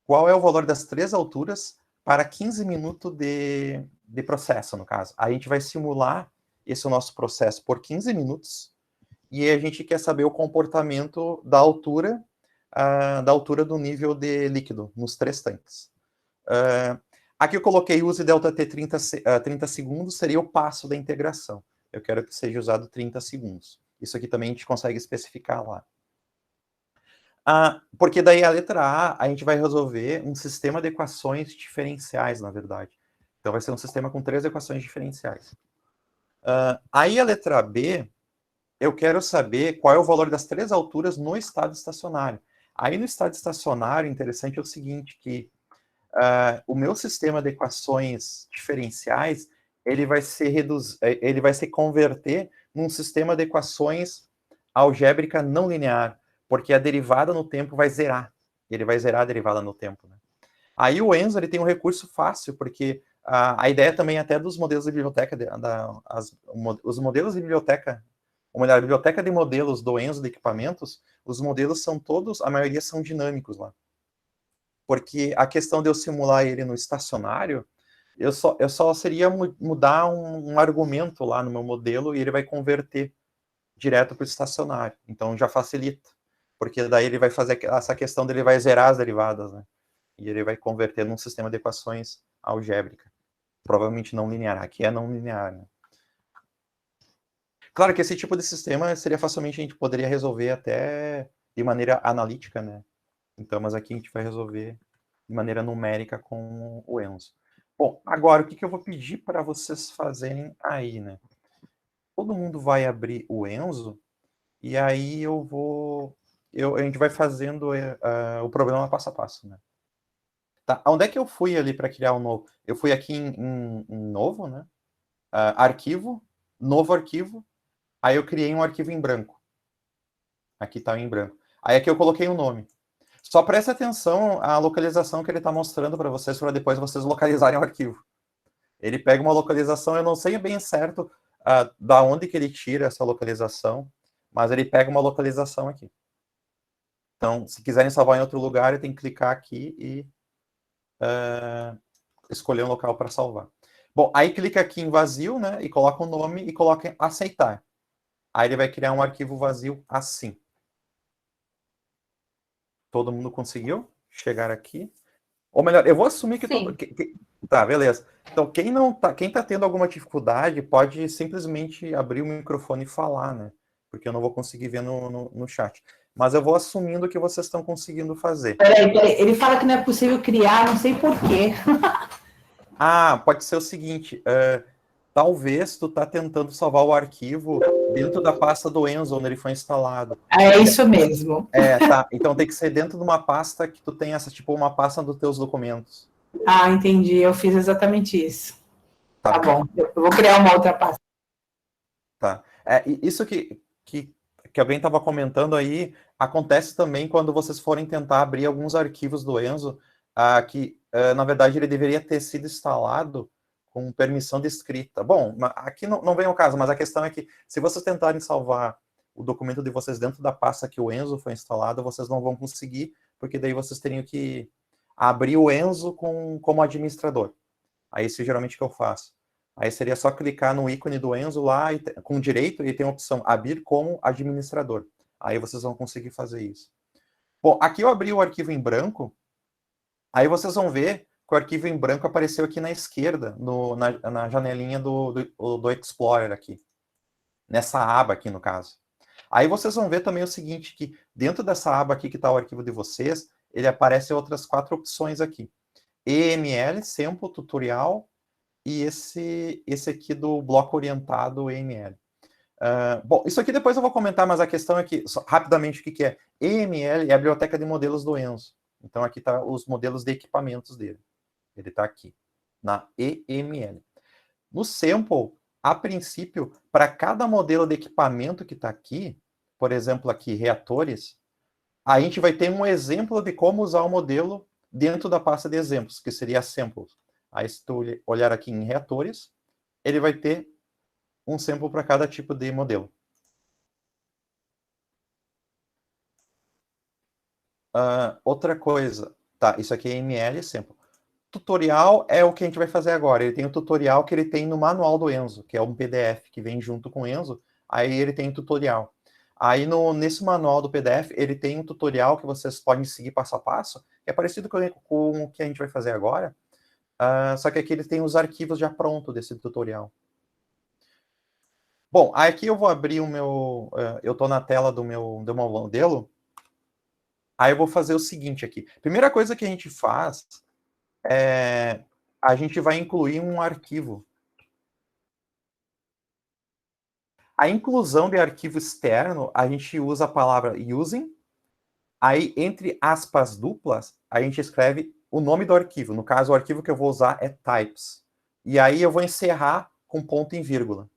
qual é o valor das 3 alturas para 15 minutos de processo, no caso. A gente vai simular esse nosso processo por 15 minutos e a gente quer saber o comportamento da altura do nível de líquido nos 3 tanques. Aqui eu coloquei use ΔT 30 segundos, seria o passo da integração. Eu quero que seja usado 30 segundos. Isso aqui também a gente consegue especificar lá. Porque daí a letra A gente vai resolver um sistema de equações diferenciais, na verdade. Então vai ser um sistema com 3 equações diferenciais. Aí a letra B, eu quero saber qual é o valor das 3 alturas no estado estacionário. Aí no estado estacionário, interessante é o seguinte, que o meu sistema de equações diferenciais, ele vai se converter num sistema de equações algébrica não linear, porque a derivada no tempo vai zerar. Ele vai zerar a derivada no tempo, né? Aí o Enzo ele tem um recurso fácil, porque a ideia também até dos modelos de biblioteca, os modelos de biblioteca, ou melhor, a biblioteca de modelos do Enzo de equipamentos, os modelos são todos, a maioria são dinâmicos lá. Porque a questão de eu simular ele no estacionário, eu só seria mudar um argumento lá no meu modelo e ele vai converter direto para o estacionário. Então já facilita. Porque daí ele vai fazer essa questão dele vai zerar as derivadas, né? E ele vai converter num sistema de equações algébrica. Provavelmente não linear. Aqui é não linear, né? Claro que esse tipo de sistema seria facilmente, a gente poderia resolver até de maneira analítica, né? Então, mas aqui a gente vai resolver de maneira numérica com o Enzo. Bom, agora o que eu vou pedir para vocês fazerem aí, né? Todo mundo vai abrir o Enzo e aí a gente vai fazendo o problema passo a passo, né? Tá, onde é que eu fui ali para criar um novo? Eu fui aqui em novo, né? Arquivo, novo arquivo. Aí eu criei um arquivo em branco. Aqui está em branco. Aí aqui eu coloquei um nome. Só preste atenção à localização que ele está mostrando para vocês depois vocês localizarem o arquivo. Ele pega uma localização, eu não sei bem certo da onde que ele tira essa localização, mas ele pega uma localização aqui. Então, se quiserem salvar em outro lugar, ele tem que clicar aqui e escolher um local para salvar. Bom, aí clica aqui em vazio, né, e coloca o nome e coloca em aceitar. Aí ele vai criar um arquivo vazio assim. Todo mundo conseguiu chegar aqui? Ou melhor, eu vou assumir que todo... Tá, beleza. Então, quem tá tendo alguma dificuldade pode simplesmente abrir o microfone e falar, né? Porque eu não vou conseguir ver no chat. Mas eu vou assumindo que vocês estão conseguindo fazer. Peraí, ele fala que não é possível criar, não sei por quê. Pode ser o seguinte, talvez tu tá tentando salvar o arquivo dentro da pasta do Enzo, onde ele foi instalado. É isso mesmo. Tá. Então tem que ser dentro de uma pasta que tu tem essa, tipo, uma pasta dos teus documentos. Ah, entendi. Eu fiz exatamente isso. Tá Tá. bom. Eu vou criar uma outra pasta. Tá. Isso que alguém estava comentando aí, acontece também quando vocês forem tentar abrir alguns arquivos do Enzo, que, na verdade, ele deveria ter sido instalado com permissão de escrita. Bom, aqui não vem ao caso, mas a questão é que, se vocês tentarem salvar o documento de vocês dentro da pasta que o Enzo foi instalado, vocês não vão conseguir, porque daí vocês teriam que abrir o Enzo como administrador. Aí isso é geralmente o que eu faço. Aí seria só clicar no ícone do Enzo lá, com direito, e tem a opção abrir como administrador. Aí vocês vão conseguir fazer isso. Bom, aqui eu abri o arquivo em branco, aí vocês vão ver que o arquivo em branco apareceu aqui na esquerda, na janelinha do Explorer aqui. Nessa aba aqui, no caso. Aí vocês vão ver também o seguinte, que dentro dessa aba aqui que está o arquivo de vocês, ele aparece outras 4 opções aqui. EML, Sample, Tutorial, e esse aqui do bloco orientado EML. Bom, isso aqui depois eu vou comentar, mas a questão é que, rapidamente, o que é? EML é a biblioteca de modelos do Enzo. Então, aqui está os modelos de equipamentos dele. Ele está aqui, na EML. No Sample, a princípio, para cada modelo de equipamento que está aqui, por exemplo, aqui, reatores, a gente vai ter um exemplo de como usar o modelo dentro da pasta de exemplos, que seria Samples. Aí, se tu olhar aqui em reatores, ele vai ter um sample para cada tipo de modelo. Outra coisa, tá, isso aqui é ML sample. Tutorial é o que a gente vai fazer agora. Ele tem o tutorial que ele tem no manual do Enzo, que é um PDF que vem junto com o Enzo, aí ele tem tutorial. Aí nesse manual do PDF, ele tem um tutorial que vocês podem seguir passo a passo, que é parecido com o que a gente vai fazer agora, só que aqui ele tem os arquivos já prontos desse tutorial. Bom, aqui eu vou abrir o meu... eu estou na tela do meu modelo. Aí eu vou fazer o seguinte aqui. Primeira coisa que a gente faz é... a gente vai incluir um arquivo. A inclusão de arquivo externo, a gente usa a palavra using. Aí, entre aspas duplas, a gente escreve o nome do arquivo. No caso, o arquivo que eu vou usar é types. E aí eu vou encerrar com ponto e vírgula.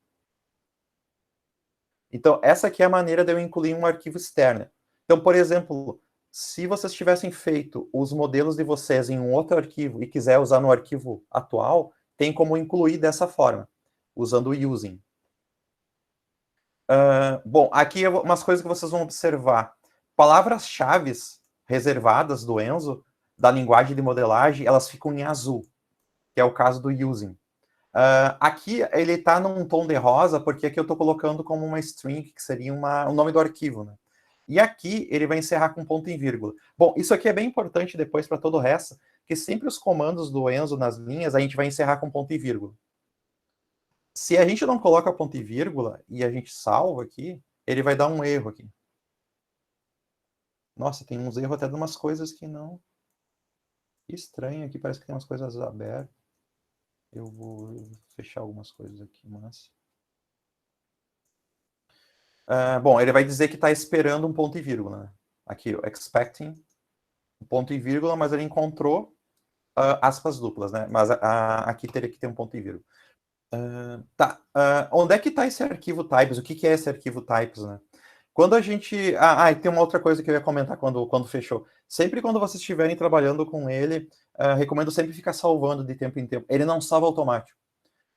Então, essa aqui é a maneira de eu incluir um arquivo externo. Então, por exemplo, se vocês tivessem feito os modelos de vocês em um outro arquivo e quiser usar no arquivo atual, tem como incluir dessa forma, usando o using. Bom, aqui umas coisas que vocês vão observar. Palavras-chave reservadas do Enzo, da linguagem de modelagem, elas ficam em azul, que é o caso do using. Aqui ele está num tom de rosa, porque aqui eu estou colocando como uma string, que seria o nome do arquivo, né? E aqui ele vai encerrar com ponto e vírgula. Bom, isso aqui é bem importante depois para todo o resto, que sempre os comandos do Enzo nas linhas, a gente vai encerrar com ponto e vírgula. Se a gente não coloca ponto e vírgula e a gente salva aqui, ele vai dar um erro aqui. Nossa, tem uns erros até de umas coisas que não... Estranho aqui, parece que tem umas coisas abertas. Eu vou fechar algumas coisas aqui, mas... bom, ele vai dizer que está esperando um ponto e vírgula, né? Aqui, expecting um ponto e vírgula, mas ele encontrou aspas duplas, né? Mas aqui teria que ter um ponto e vírgula. Tá. Onde é que está esse arquivo types? O que é esse arquivo types, né? Quando a gente... e tem uma outra coisa que eu ia comentar quando fechou. Sempre quando vocês estiverem trabalhando com ele, recomendo sempre ficar salvando de tempo em tempo. Ele não salva automático.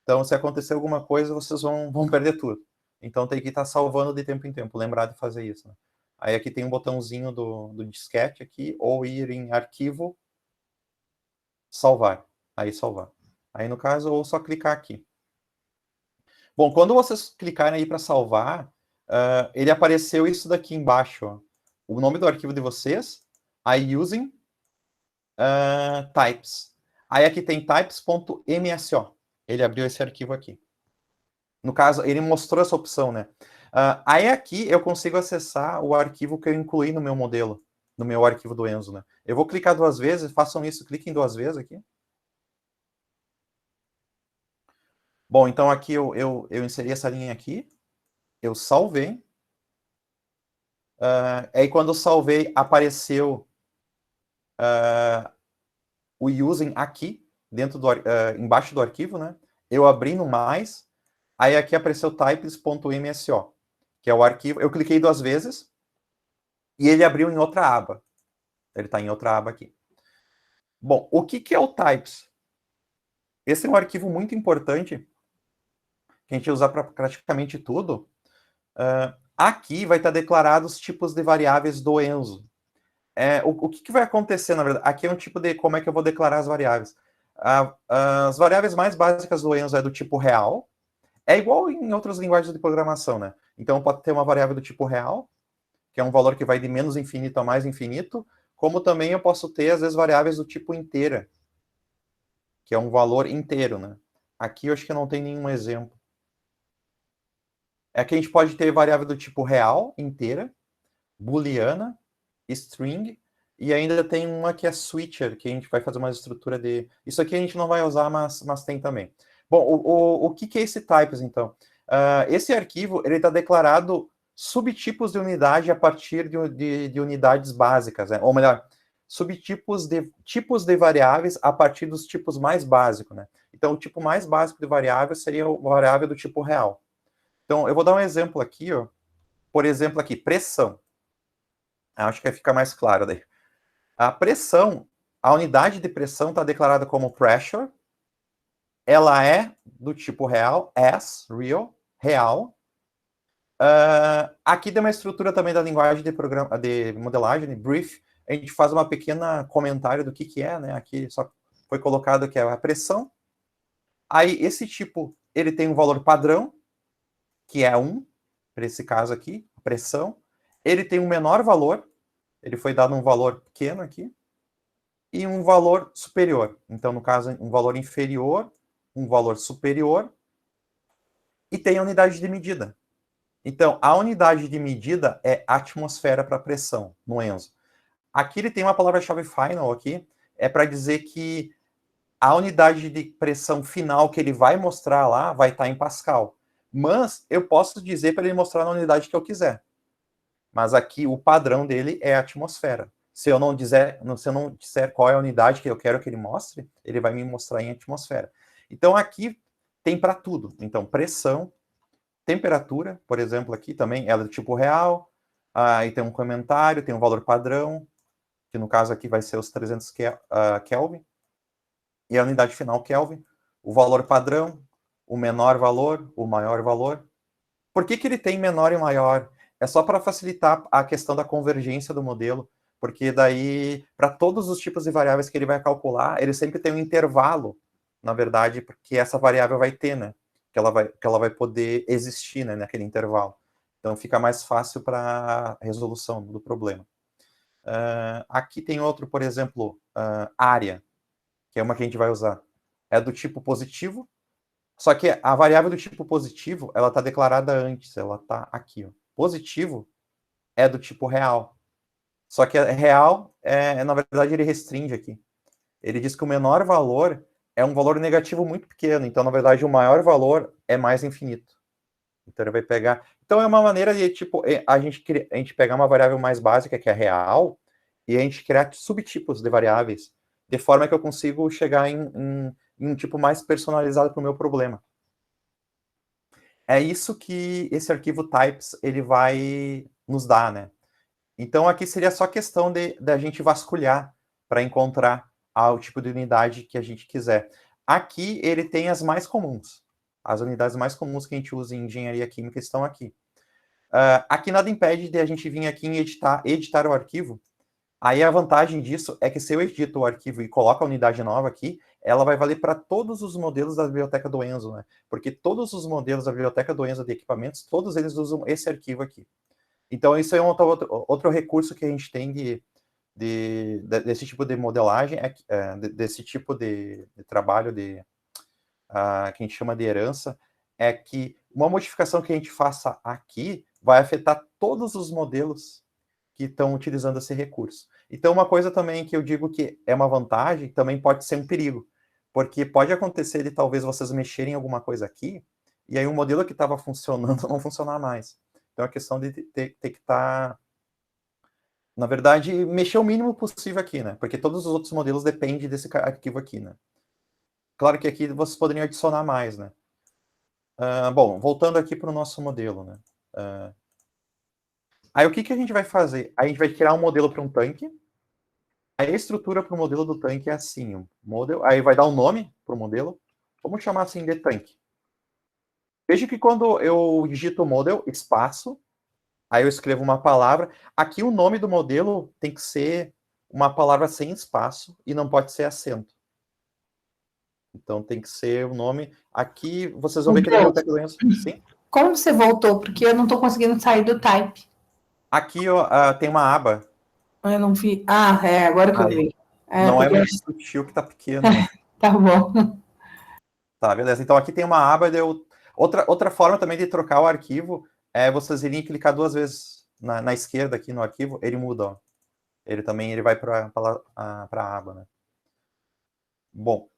Então, se acontecer alguma coisa, vocês vão perder tudo. Então, tem que estar salvando de tempo em tempo. Lembrar de fazer isso, né? Aí aqui tem um botãozinho do disquete aqui, ou ir em arquivo, salvar. Aí salvar. Aí, no caso, ou só clicar aqui. Bom, quando vocês clicarem aí para salvar, ele apareceu isso daqui embaixo, ó. O nome do arquivo de vocês, aí using types. Aí aqui tem types.mso. Ele abriu esse arquivo aqui. No caso, ele mostrou essa opção, né? Aí aqui eu consigo acessar o arquivo que eu incluí no meu modelo, no meu arquivo do Enzo, né? Eu vou clicar 2 vezes, façam isso, cliquem 2 vezes aqui. Bom, então aqui eu inseri essa linha aqui. eu salvei. Aí quando eu salvei, apareceu o using aqui, dentro do, embaixo do arquivo, né? Eu abri no mais, aí aqui apareceu types.mso, que é o arquivo. Eu cliquei 2 vezes e ele abriu em outra aba. Ele está em outra aba aqui. Bom, o que é o types? Esse é um arquivo muito importante que a gente usa para praticamente tudo. Aqui vai estar declarado os tipos de variáveis do Enzo. O que vai acontecer, na verdade? Aqui é um tipo de como é que eu vou declarar as variáveis. As variáveis mais básicas do Enzo é do tipo real. É igual em outras linguagens de programação, né? Então pode ter uma variável do tipo real, que é um valor que vai de menos infinito a mais infinito, como também eu posso ter, às vezes, variáveis do tipo inteira, que é um valor inteiro, né? Aqui eu acho que não tem nenhum exemplo. Aqui a gente pode ter variável do tipo real, inteira, booleana, string, e ainda tem uma que é switcher, que a gente vai fazer uma estrutura de... Isso aqui a gente não vai usar, mas tem também. Bom, o que é esse types, então? Esse arquivo, ele está declarado subtipos de unidade a partir de unidades básicas, né? Ou melhor, subtipos de tipos de variáveis a partir dos tipos mais básicos, né? Então, o tipo mais básico de variável seria a variável do tipo real. Então, eu vou dar um exemplo aqui, ó. Por exemplo, aqui, pressão. Acho que vai ficar mais claro daí. A pressão, a unidade de pressão está declarada como pressure. Ela é do tipo real, as, real, real. Aqui tem uma estrutura também da linguagem de modelagem, de brief. A gente faz uma pequena comentário do que é, né? Aqui só foi colocado que é a pressão. Aí, esse tipo, ele tem um valor padrão, que é 1, para esse caso aqui, pressão. Ele tem um menor valor, ele foi dado um valor pequeno aqui, e um valor superior. Então, no caso, um valor inferior, um valor superior, e tem a unidade de medida. Então, a unidade de medida é atmosfera para pressão, no Enzo. Aqui ele tem uma palavra-chave final aqui, é para dizer que a unidade de pressão final que ele vai mostrar lá vai estar em Pascal. Mas eu posso dizer para ele mostrar na unidade que eu quiser. Mas aqui o padrão dele é a atmosfera. Se eu não disser qual é a unidade que eu quero que ele mostre, ele vai me mostrar em atmosfera. Então aqui tem para tudo. Então pressão, temperatura, por exemplo, aqui também ela é do tipo real. Aí tem um comentário, tem um valor padrão, que no caso aqui vai ser os 300 Kelvin. E a unidade final Kelvin. O valor padrão, o menor valor, o maior valor. Por que ele tem menor e maior? É só para facilitar a questão da convergência do modelo, porque daí, para todos os tipos de variáveis que ele vai calcular, ele sempre tem um intervalo, na verdade, porque essa variável vai ter, né? Que ela vai poder existir, né, naquele intervalo. Então, fica mais fácil para a resolução do problema. Aqui tem outro, por exemplo, área, que é uma que a gente vai usar. É do tipo positivo, só que a variável do tipo positivo, ela está declarada antes, ela está aqui, ó. Positivo é do tipo real. Só que real, na verdade, ele restringe aqui. Ele diz que o menor valor é um valor negativo muito pequeno. Então, na verdade, o maior valor é mais infinito. Então, ele vai pegar... Então, é uma maneira de, tipo, a gente pegar uma variável mais básica, que é real, e a gente criar subtipos de variáveis, de forma que eu consigo chegar em um tipo mais personalizado para o meu problema. É isso que esse arquivo types ele vai nos dar, né? Então, aqui seria só questão da gente vasculhar para encontrar o tipo de unidade que a gente quiser. Aqui, ele tem as mais comuns. As unidades mais comuns que a gente usa em engenharia química estão aqui. Aqui nada impede de a gente vir aqui em editar o arquivo. Aí a vantagem disso é que se eu edito o arquivo e coloco a unidade nova aqui, ela vai valer para todos os modelos da biblioteca do Enzo, né? Porque todos os modelos da biblioteca do Enzo de equipamentos, todos eles usam esse arquivo aqui. Então, isso é outro recurso que a gente tem desse tipo de modelagem, desse tipo de trabalho que a gente chama de herança, é que uma modificação que a gente faça aqui vai afetar todos os modelos que estão utilizando esse recurso. Então, uma coisa também que eu digo que é uma vantagem, também pode ser um perigo, porque pode acontecer de talvez vocês mexerem em alguma coisa aqui, e aí o modelo que estava funcionando não funcionar mais. Então, é questão de ter que estar... Na verdade, mexer o mínimo possível aqui, né? Porque todos os outros modelos dependem desse arquivo aqui, né? Claro que aqui vocês poderiam adicionar mais, né? Bom, voltando aqui para o nosso modelo, né? Aí o que a gente vai fazer? A gente vai criar um modelo para um tanque. A estrutura para o modelo do tanque é assim, um model, aí vai dar um nome para o modelo. Vamos chamar assim de tanque. Veja que quando eu digito model, espaço, aí eu escrevo uma palavra. Aqui o nome do modelo tem que ser uma palavra sem espaço e não pode ser acento. Então tem que ser o nome. Aqui vocês vão ver que ele tem o teclado. Sim? Como você voltou? Porque eu não estou conseguindo sair do type. Aqui ó, tem uma aba. Eu não vi. Ah, é, agora que eu Aí. vi. Não é Porque... muito sutil que tá pequeno, né? Tá bom. Tá, beleza. Então aqui tem uma aba. Outra forma também de trocar o arquivo é vocês irem clicar 2 vezes na esquerda aqui no arquivo, ele muda, ó. Ele vai para a aba, né? Bom.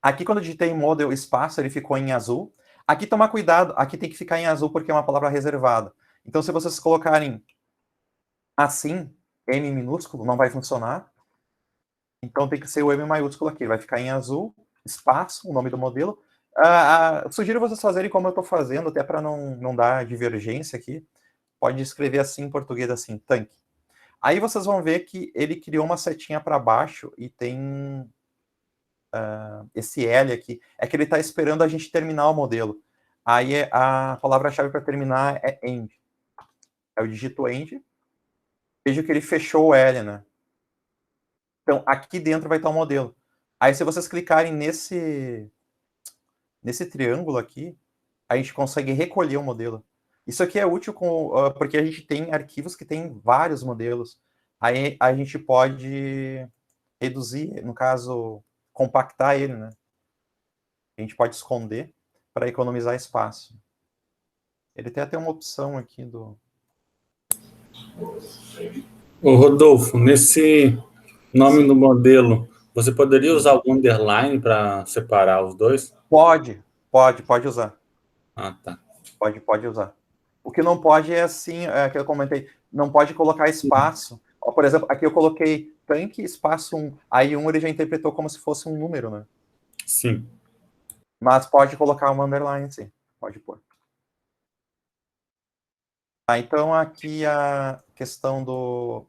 Aqui quando eu digitei model espaço, ele ficou em azul. Aqui tomar cuidado, aqui tem que ficar em azul porque é uma palavra reservada. Então se vocês colocarem assim, M minúsculo, não vai funcionar. Então tem que ser o M maiúsculo aqui, vai ficar em azul, espaço, o nome do modelo. Sugiro vocês fazerem como eu estou fazendo, até para não dar divergência aqui. Pode escrever assim em português, assim, tanque. Aí vocês vão ver que ele criou uma setinha para baixo e tem esse L aqui. É que ele está esperando a gente terminar o modelo. Aí a palavra-chave para terminar é end. Eu digito end. Vejo que ele fechou o L, né? Então, aqui dentro vai estar o modelo. Aí, se vocês clicarem nesse triângulo aqui, a gente consegue recolher o modelo. Isso aqui é útil porque a gente tem arquivos que tem vários modelos. Aí a gente pode reduzir, no caso, compactar ele, né? A gente pode esconder para economizar espaço. Ele tem até uma opção aqui do... Ô, Rodolfo, nesse nome do modelo, você poderia usar o underline para separar os dois? Pode usar. Ah, tá. Pode usar. O que não pode é assim, que eu comentei, não pode colocar espaço. Ó, por exemplo, aqui eu coloquei tanque, espaço 1. Aí 1 ele já interpretou como se fosse um número, né? Sim. Mas pode colocar uma underline, sim. Pode pôr. Então aqui a questão do...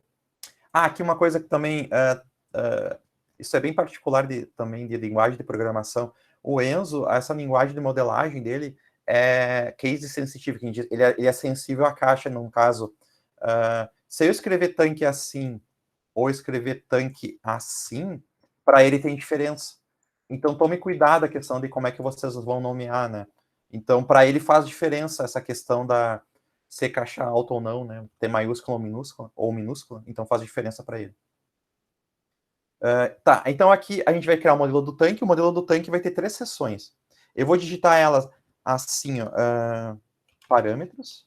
aqui uma coisa que também... isso é bem particular também de linguagem de programação. O Enzo, essa linguagem de modelagem dele é case sensitive, ele é sensível à caixa, no caso. Se eu escrever tanque assim, ou escrever tanque assim, para ele tem diferença. Então tome cuidado a questão de como é que vocês vão nomear, né? Então, para ele faz diferença essa questão da ser caixa alta ou não, né? Ter maiúscula ou minúscula, então faz diferença para ele. Tá, então aqui a gente vai criar o modelo do tanque. O modelo do tanque vai ter 3 seções. Eu vou digitar elas assim, ó, parâmetros.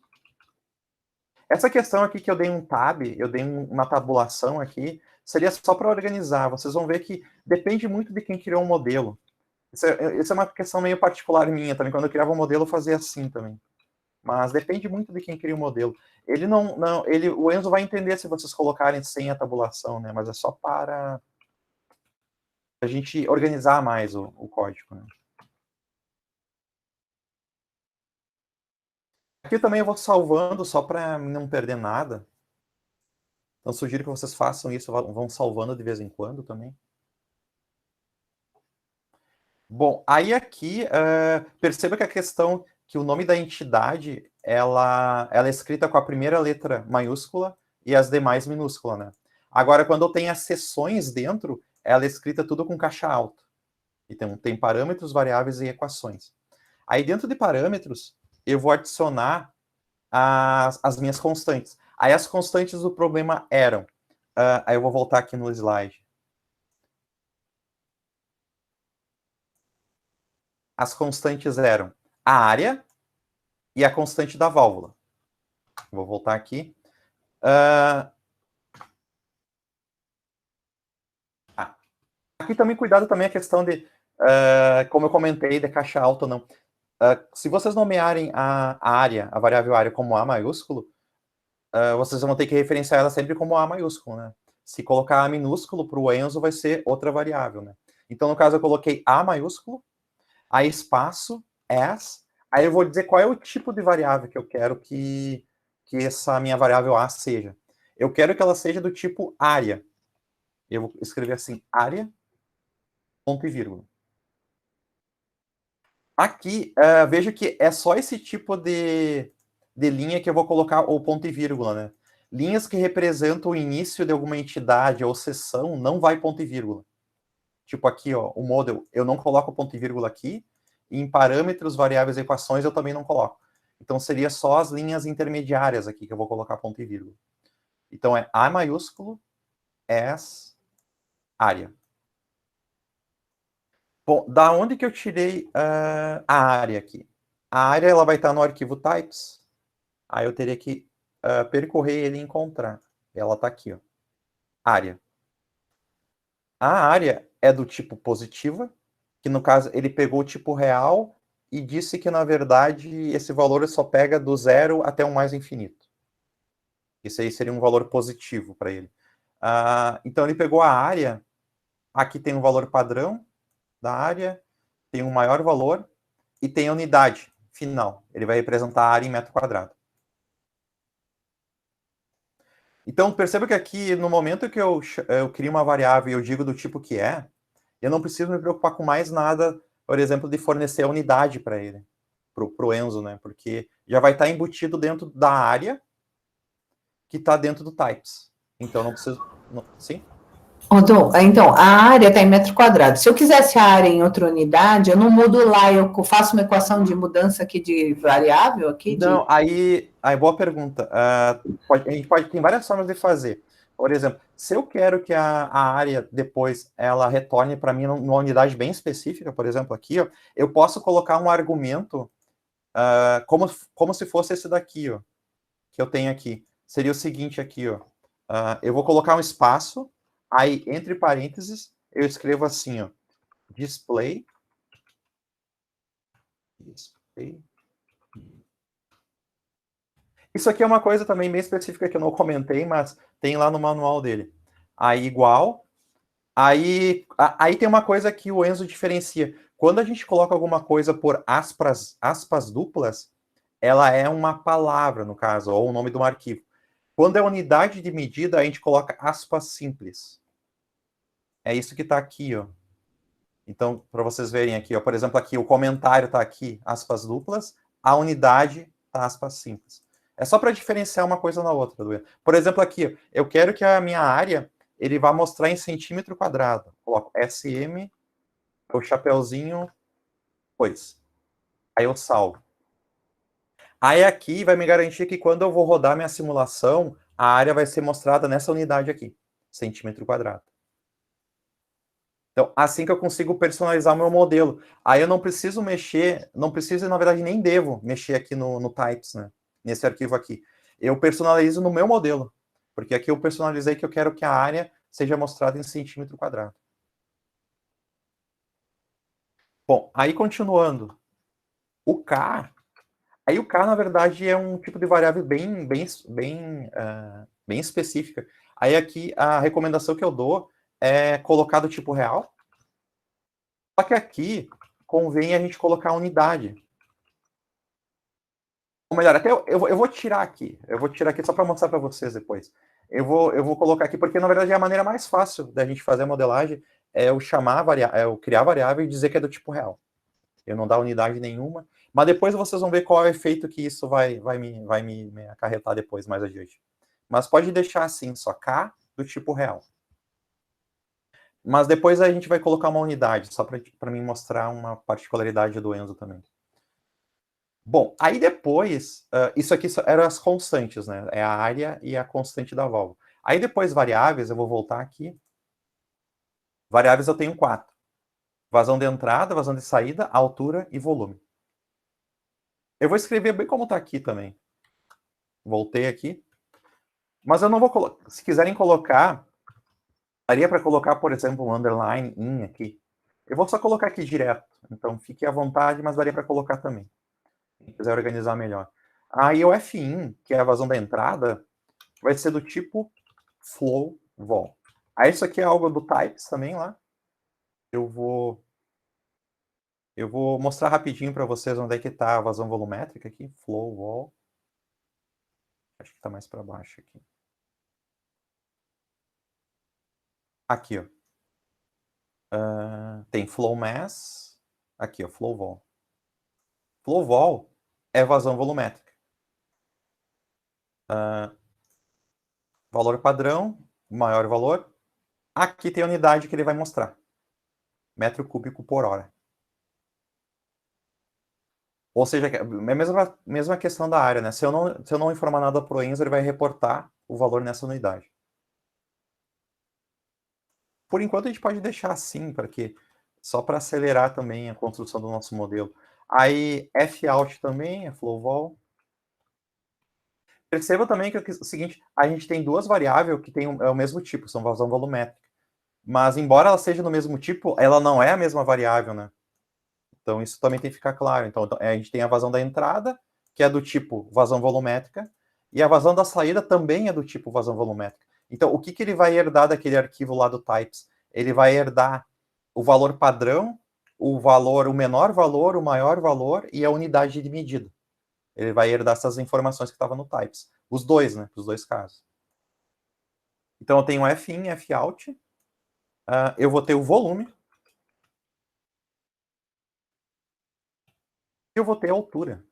Essa questão aqui que eu dei um tab, eu dei uma tabulação aqui, seria só para organizar. Vocês vão ver que depende muito de quem criou o modelo. Isso é uma questão meio particular minha também. Quando eu criava o modelo, eu fazia assim também. Mas depende muito de quem cria o modelo. O Enzo vai entender se vocês colocarem sem a tabulação, né? Mas é só para a gente organizar mais o código, né? Aqui também eu vou salvando só para não perder nada. Então sugiro que vocês façam isso, vão salvando de vez em quando também. Bom, aí aqui, perceba que a questão que o nome da entidade, ela é escrita com a primeira letra maiúscula e as demais minúscula, né? Agora, quando eu tenho as seções dentro, ela é escrita tudo com caixa alta. Então, tem parâmetros, variáveis e equações. Aí, dentro de parâmetros, eu vou adicionar as minhas constantes. Aí, as constantes do problema eram... aí eu vou voltar aqui no slide. As constantes eram a área e a constante da válvula. Vou voltar aqui. Aqui também cuidado também a questão de, como eu comentei, de caixa alta ou não. se vocês nomearem a área, a variável área como A maiúsculo, vocês vão ter que referenciar ela sempre como A maiúsculo, né? Se colocar A minúsculo para o Enzo, vai ser outra variável, né? Então, no caso, eu coloquei A maiúsculo, aí espaço, as, aí eu vou dizer qual é o tipo de variável que eu quero que essa minha variável A seja. Eu quero que ela seja do tipo área. Eu vou escrever assim, área, ponto e vírgula. Aqui, veja que é só esse tipo de linha que eu vou colocar o ponto e vírgula, né? Linhas que representam o início de alguma entidade ou seção, não vai ponto e vírgula. Tipo aqui, ó, o model, eu não coloco ponto e vírgula aqui, e em parâmetros, variáveis e equações eu também não coloco. Então, seria só as linhas intermediárias aqui que eu vou colocar ponto e vírgula. Então, é A maiúsculo, as, área. Bom, da onde que eu tirei a área aqui? A área ela vai estar no arquivo types. Aí eu teria que percorrer ele e encontrar. Ela está aqui, ó. Área. A área é do tipo positiva, que no caso ele pegou o tipo real e disse que na verdade esse valor só pega do zero até o mais infinito. Isso aí seria um valor positivo para ele. Então ele pegou a área, aqui tem um valor padrão da área, tem um maior valor e tem a unidade final. Ele vai representar a área em metro quadrado. Então, perceba que aqui, no momento que eu crio uma variável e eu digo do tipo que é, eu não preciso me preocupar com mais nada, por exemplo, de fornecer a unidade para ele, para o Enzo, né? Porque já vai estar embutido dentro da área que está dentro do types. Então, não preciso... Sim? Então, a área está em metro quadrado. Se eu quisesse a área em outra unidade, eu não mudo lá, eu faço uma equação de mudança aqui de variável aqui? Não, aí boa pergunta. A gente tem várias formas de fazer. Por exemplo, se eu quero que a área depois ela retorne para mim numa unidade bem específica, por exemplo, aqui, ó, eu posso colocar um argumento como se fosse esse daqui, ó, que eu tenho aqui. Seria o seguinte aqui, ó. Eu vou colocar um espaço, aí entre parênteses eu escrevo assim, ó, display. Isso aqui é uma coisa também bem específica que eu não comentei, mas tem lá no manual dele. Aí igual. Aí tem uma coisa que o Enzo diferencia. Quando a gente coloca alguma coisa por aspas duplas, ela é uma palavra, no caso, ou o nome de um arquivo. Quando é unidade de medida, a gente coloca aspas simples. É isso que está aqui, ó. Então, para vocês verem aqui, ó, por exemplo, aqui o comentário está aqui, aspas duplas, a unidade está aspas simples. É só para diferenciar uma coisa na outra. Por exemplo, aqui, eu quero que a minha área ele vá mostrar em centímetro quadrado. Coloco SM, o chapeuzinho, pois. Aí eu salvo. Aí aqui vai me garantir que quando eu vou rodar minha simulação, a área vai ser mostrada nessa unidade aqui, centímetro quadrado. Então, assim que eu consigo personalizar o meu modelo. Aí eu não preciso mexer, não preciso, na verdade, nem devo mexer aqui no types, né? Nesse arquivo aqui. Eu personalizo no meu modelo. Porque aqui eu personalizei que eu quero que a área seja mostrada em centímetro quadrado. Bom, aí continuando. O K. Aí o K, na verdade, é um tipo de variável bem específica. Aí aqui a recomendação que eu dou é colocar do tipo real. Só que aqui convém a gente colocar a unidade. Ou melhor, até eu vou tirar aqui. Eu vou tirar aqui só para mostrar para vocês depois. Eu vou colocar aqui, porque na verdade é a maneira mais fácil da gente fazer a modelagem é eu criar variável e dizer que é do tipo real. Eu não dar unidade nenhuma. Mas depois vocês vão ver qual é o efeito que isso vai me acarretar depois, mais adiante. Mas pode deixar assim, só K do tipo real. Mas depois a gente vai colocar uma unidade, só para mim mostrar uma particularidade do Enzo também. Bom, aí depois, isso aqui eram as constantes, né? É a área e a constante da válvula. Aí depois variáveis, eu vou voltar aqui. Variáveis eu tenho 4. Vazão de entrada, vazão de saída, altura e volume. Eu vou escrever bem como está aqui também. Voltei aqui. Mas eu não vou colocar. Se quiserem colocar, daria para colocar, por exemplo, um underline in aqui. Eu vou só colocar aqui direto, então fique à vontade, mas daria para colocar também, quem quiser organizar melhor. Aí o fin, que é a vazão da entrada, vai ser do tipo flow vol. Aí isso aqui é algo do types também lá. Eu vou mostrar rapidinho para vocês onde é que está a vazão volumétrica aqui, flow vol. Acho que está mais para baixo aqui. Aqui, ó. Tem flow mass. Aqui, ó, flow vol. Flow vol é vazão volumétrica. Valor padrão, maior valor. Aqui tem a unidade que ele vai mostrar. Metro cúbico por hora. Ou seja, é a mesma questão da área, né? Se eu não informar nada para o Enzo, ele vai reportar o valor nessa unidade. Por enquanto, a gente pode deixar assim, só para acelerar também a construção do nosso modelo. Aí, Fout também é flow vol. Perceba também que é o seguinte, a gente tem duas variáveis que têm o mesmo tipo, são vazão volumétrica. Mas, embora ela seja do mesmo tipo, ela não é a mesma variável, né? Então, isso também tem que ficar claro. Então, a gente tem a vazão da entrada, que é do tipo vazão volumétrica, e a vazão da saída também é do tipo vazão volumétrica. Então, o que ele vai herdar daquele arquivo lá do types? Ele vai herdar o valor padrão, o menor valor, o maior valor e a unidade de medida. Ele vai herdar essas informações que estavam no types. Os dois, né? Os dois casos. Então, eu tenho fin, fout. Eu vou ter o volume. E eu vou ter a altura.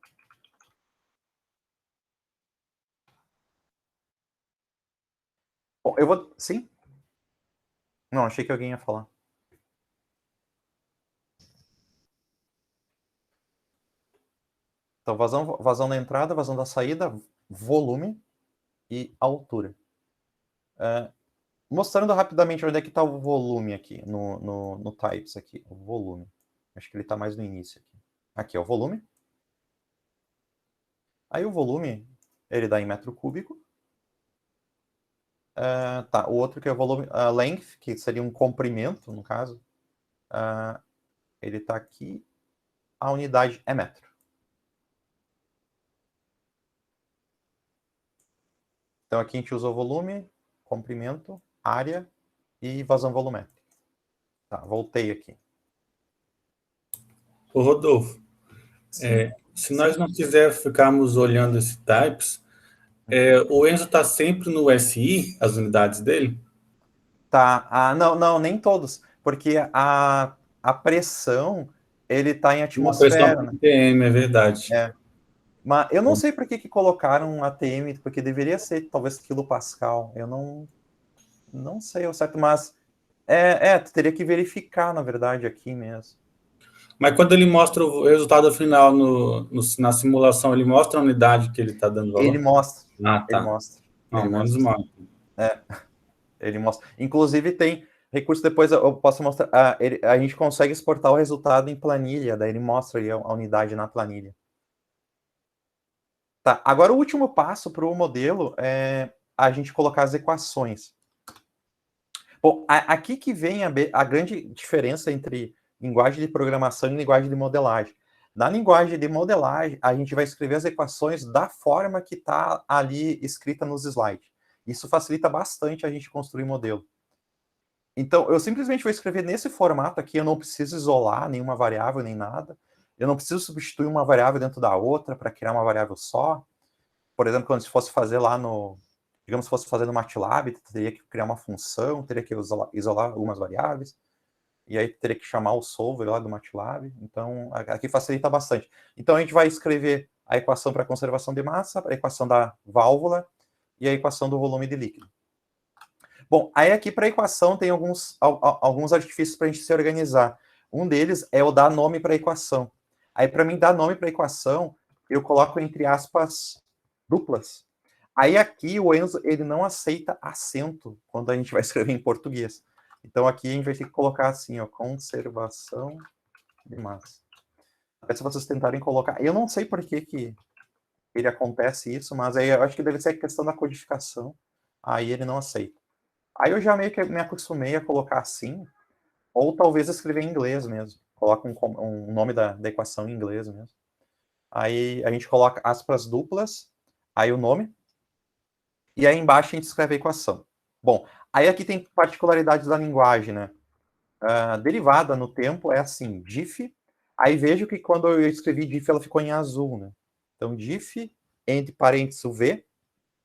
Bom, eu vou... Sim? Não, achei que alguém ia falar. Então, vazão da entrada, vazão da saída, volume e altura. Mostrando rapidamente onde é que está o volume aqui, no types aqui, o volume. Acho que ele está mais no início aqui. Aqui é o volume. Aí o volume, ele dá em metro cúbico. Tá, o outro que é o volume, length, que seria um comprimento, no caso. Ele está aqui. A unidade é metro. Então aqui a gente usou volume, comprimento, área e vazão volumétrica. Tá, voltei aqui. Ô, Rodolfo, se nós não quiser ficarmos olhando esse types, o Enzo está sempre no SI, as unidades dele? Tá, não, nem todos, porque a pressão, ele está em atmosfera, né? ATM, é verdade. Mas eu não sei por que colocaram um ATM, porque deveria ser talvez quilopascal. Eu não sei ao certo, mas teria que verificar, na verdade, aqui mesmo. Mas quando ele mostra o resultado final na simulação, ele mostra a unidade que ele está dando valor? Ele mostra. Ah, tá. Ele mostra. Não, ele menos mostra. mal. Ele mostra. Inclusive tem recurso, depois eu posso mostrar. A gente consegue exportar o resultado em planilha, daí ele mostra aí a unidade na planilha. Tá, agora o último passo para o modelo é a gente colocar as equações. Bom, aqui que vem a grande diferença entre linguagem de programação e linguagem de modelagem. Na linguagem de modelagem, a gente vai escrever as equações da forma que está ali escrita nos slides. Isso facilita bastante a gente construir modelo. Então, eu simplesmente vou escrever nesse formato aqui, eu não preciso isolar nenhuma variável, nem nada. Eu não preciso substituir uma variável dentro da outra para criar uma variável só. Por exemplo, quando se fosse fazer lá digamos, se fosse fazer no MATLAB, teria que criar uma função, teria que isolar algumas variáveis, e aí teria que chamar o solver lá do MATLAB. Então, aqui facilita bastante. Então, a gente vai escrever a equação para conservação de massa, a equação da válvula e a equação do volume de líquido. Bom, aí aqui para a equação tem alguns artifícios para a gente se organizar. Um deles é o dar nome para a equação. Aí, para mim dar nome para a equação, eu coloco entre aspas duplas. Aí aqui o Enzo, ele não aceita acento quando a gente vai escrever em português. Então aqui a gente vai ter que colocar assim, ó, conservação de massa. Se vocês tentarem colocar... Eu não sei por que ele acontece isso, mas aí eu acho que deve ser a questão da codificação. Aí ele não aceita. Aí eu já meio que me acostumei a colocar assim, Ou talvez escrever em inglês mesmo. Coloca um nome da equação em inglês mesmo. Aí a gente coloca aspas duplas, aí o nome, e aí embaixo a gente escreve a equação. Bom, aí aqui tem particularidades da linguagem, né? Derivada no tempo é assim, diff, aí vejo que quando eu escrevi diff ela ficou em azul, né? Então diff, entre parênteses o V,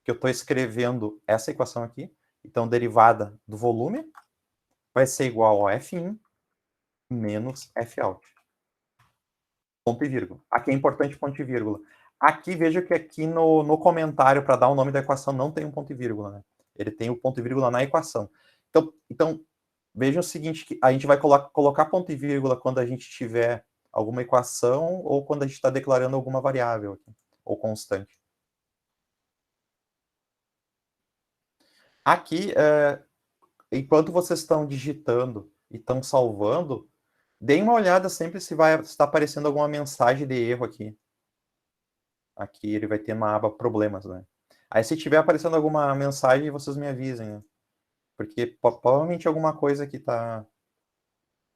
que eu estou escrevendo essa equação aqui, então derivada do volume vai ser igual a F1 menos Fout. Ponto e vírgula. Aqui é importante ponto e vírgula. Aqui, veja que aqui no comentário, para dar o nome da equação, não tem um ponto e vírgula, né? Ele tem o ponto e vírgula na equação. Então vejam o seguinte, que a gente vai colocar ponto e vírgula quando a gente tiver alguma equação ou quando a gente está declarando alguma variável aqui, ou constante. Aqui, enquanto vocês estão digitando e estão salvando, deem uma olhada sempre se está aparecendo alguma mensagem de erro aqui. Aqui ele vai ter uma aba problemas, né? Aí se tiver aparecendo alguma mensagem, vocês me avisem, né? Porque provavelmente alguma coisa que tá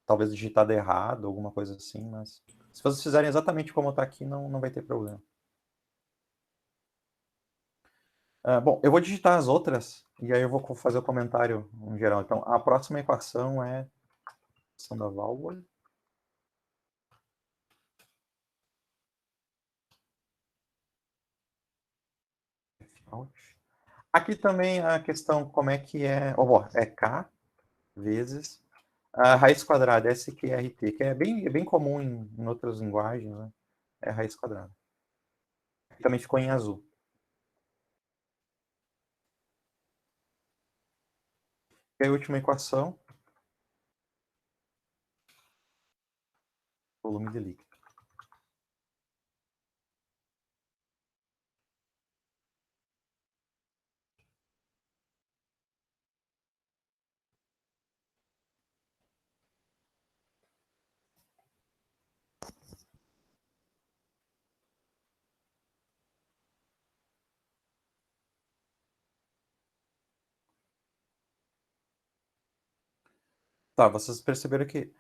talvez digitada errado, alguma coisa assim, mas se vocês fizerem exatamente como está aqui, não vai ter problema. Bom, eu vou digitar as outras e aí eu vou fazer o comentário em geral. Então, a próxima equação é a equação da válvula. Aqui também a questão como é que é... é K vezes a raiz quadrada, SQRT, que é bem comum em outras linguagens, né? É a raiz quadrada. Também ficou em azul. E a última equação, volume de líquido. Tá, vocês perceberam que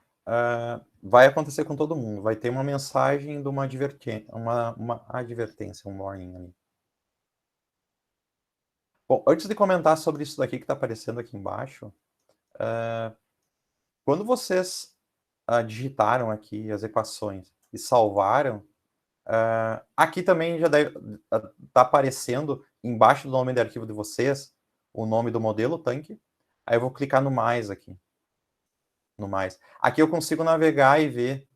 vai acontecer com todo mundo. Vai ter uma mensagem de uma advertência, um warning ali. Bom, antes de comentar sobre isso daqui que está aparecendo aqui embaixo, quando vocês digitaram aqui as equações e salvaram, aqui também já deve estar aparecendo embaixo do nome de arquivo de vocês o nome do modelo tanque. Aí eu vou clicar no mais aqui. No mais. Aqui eu consigo navegar e ver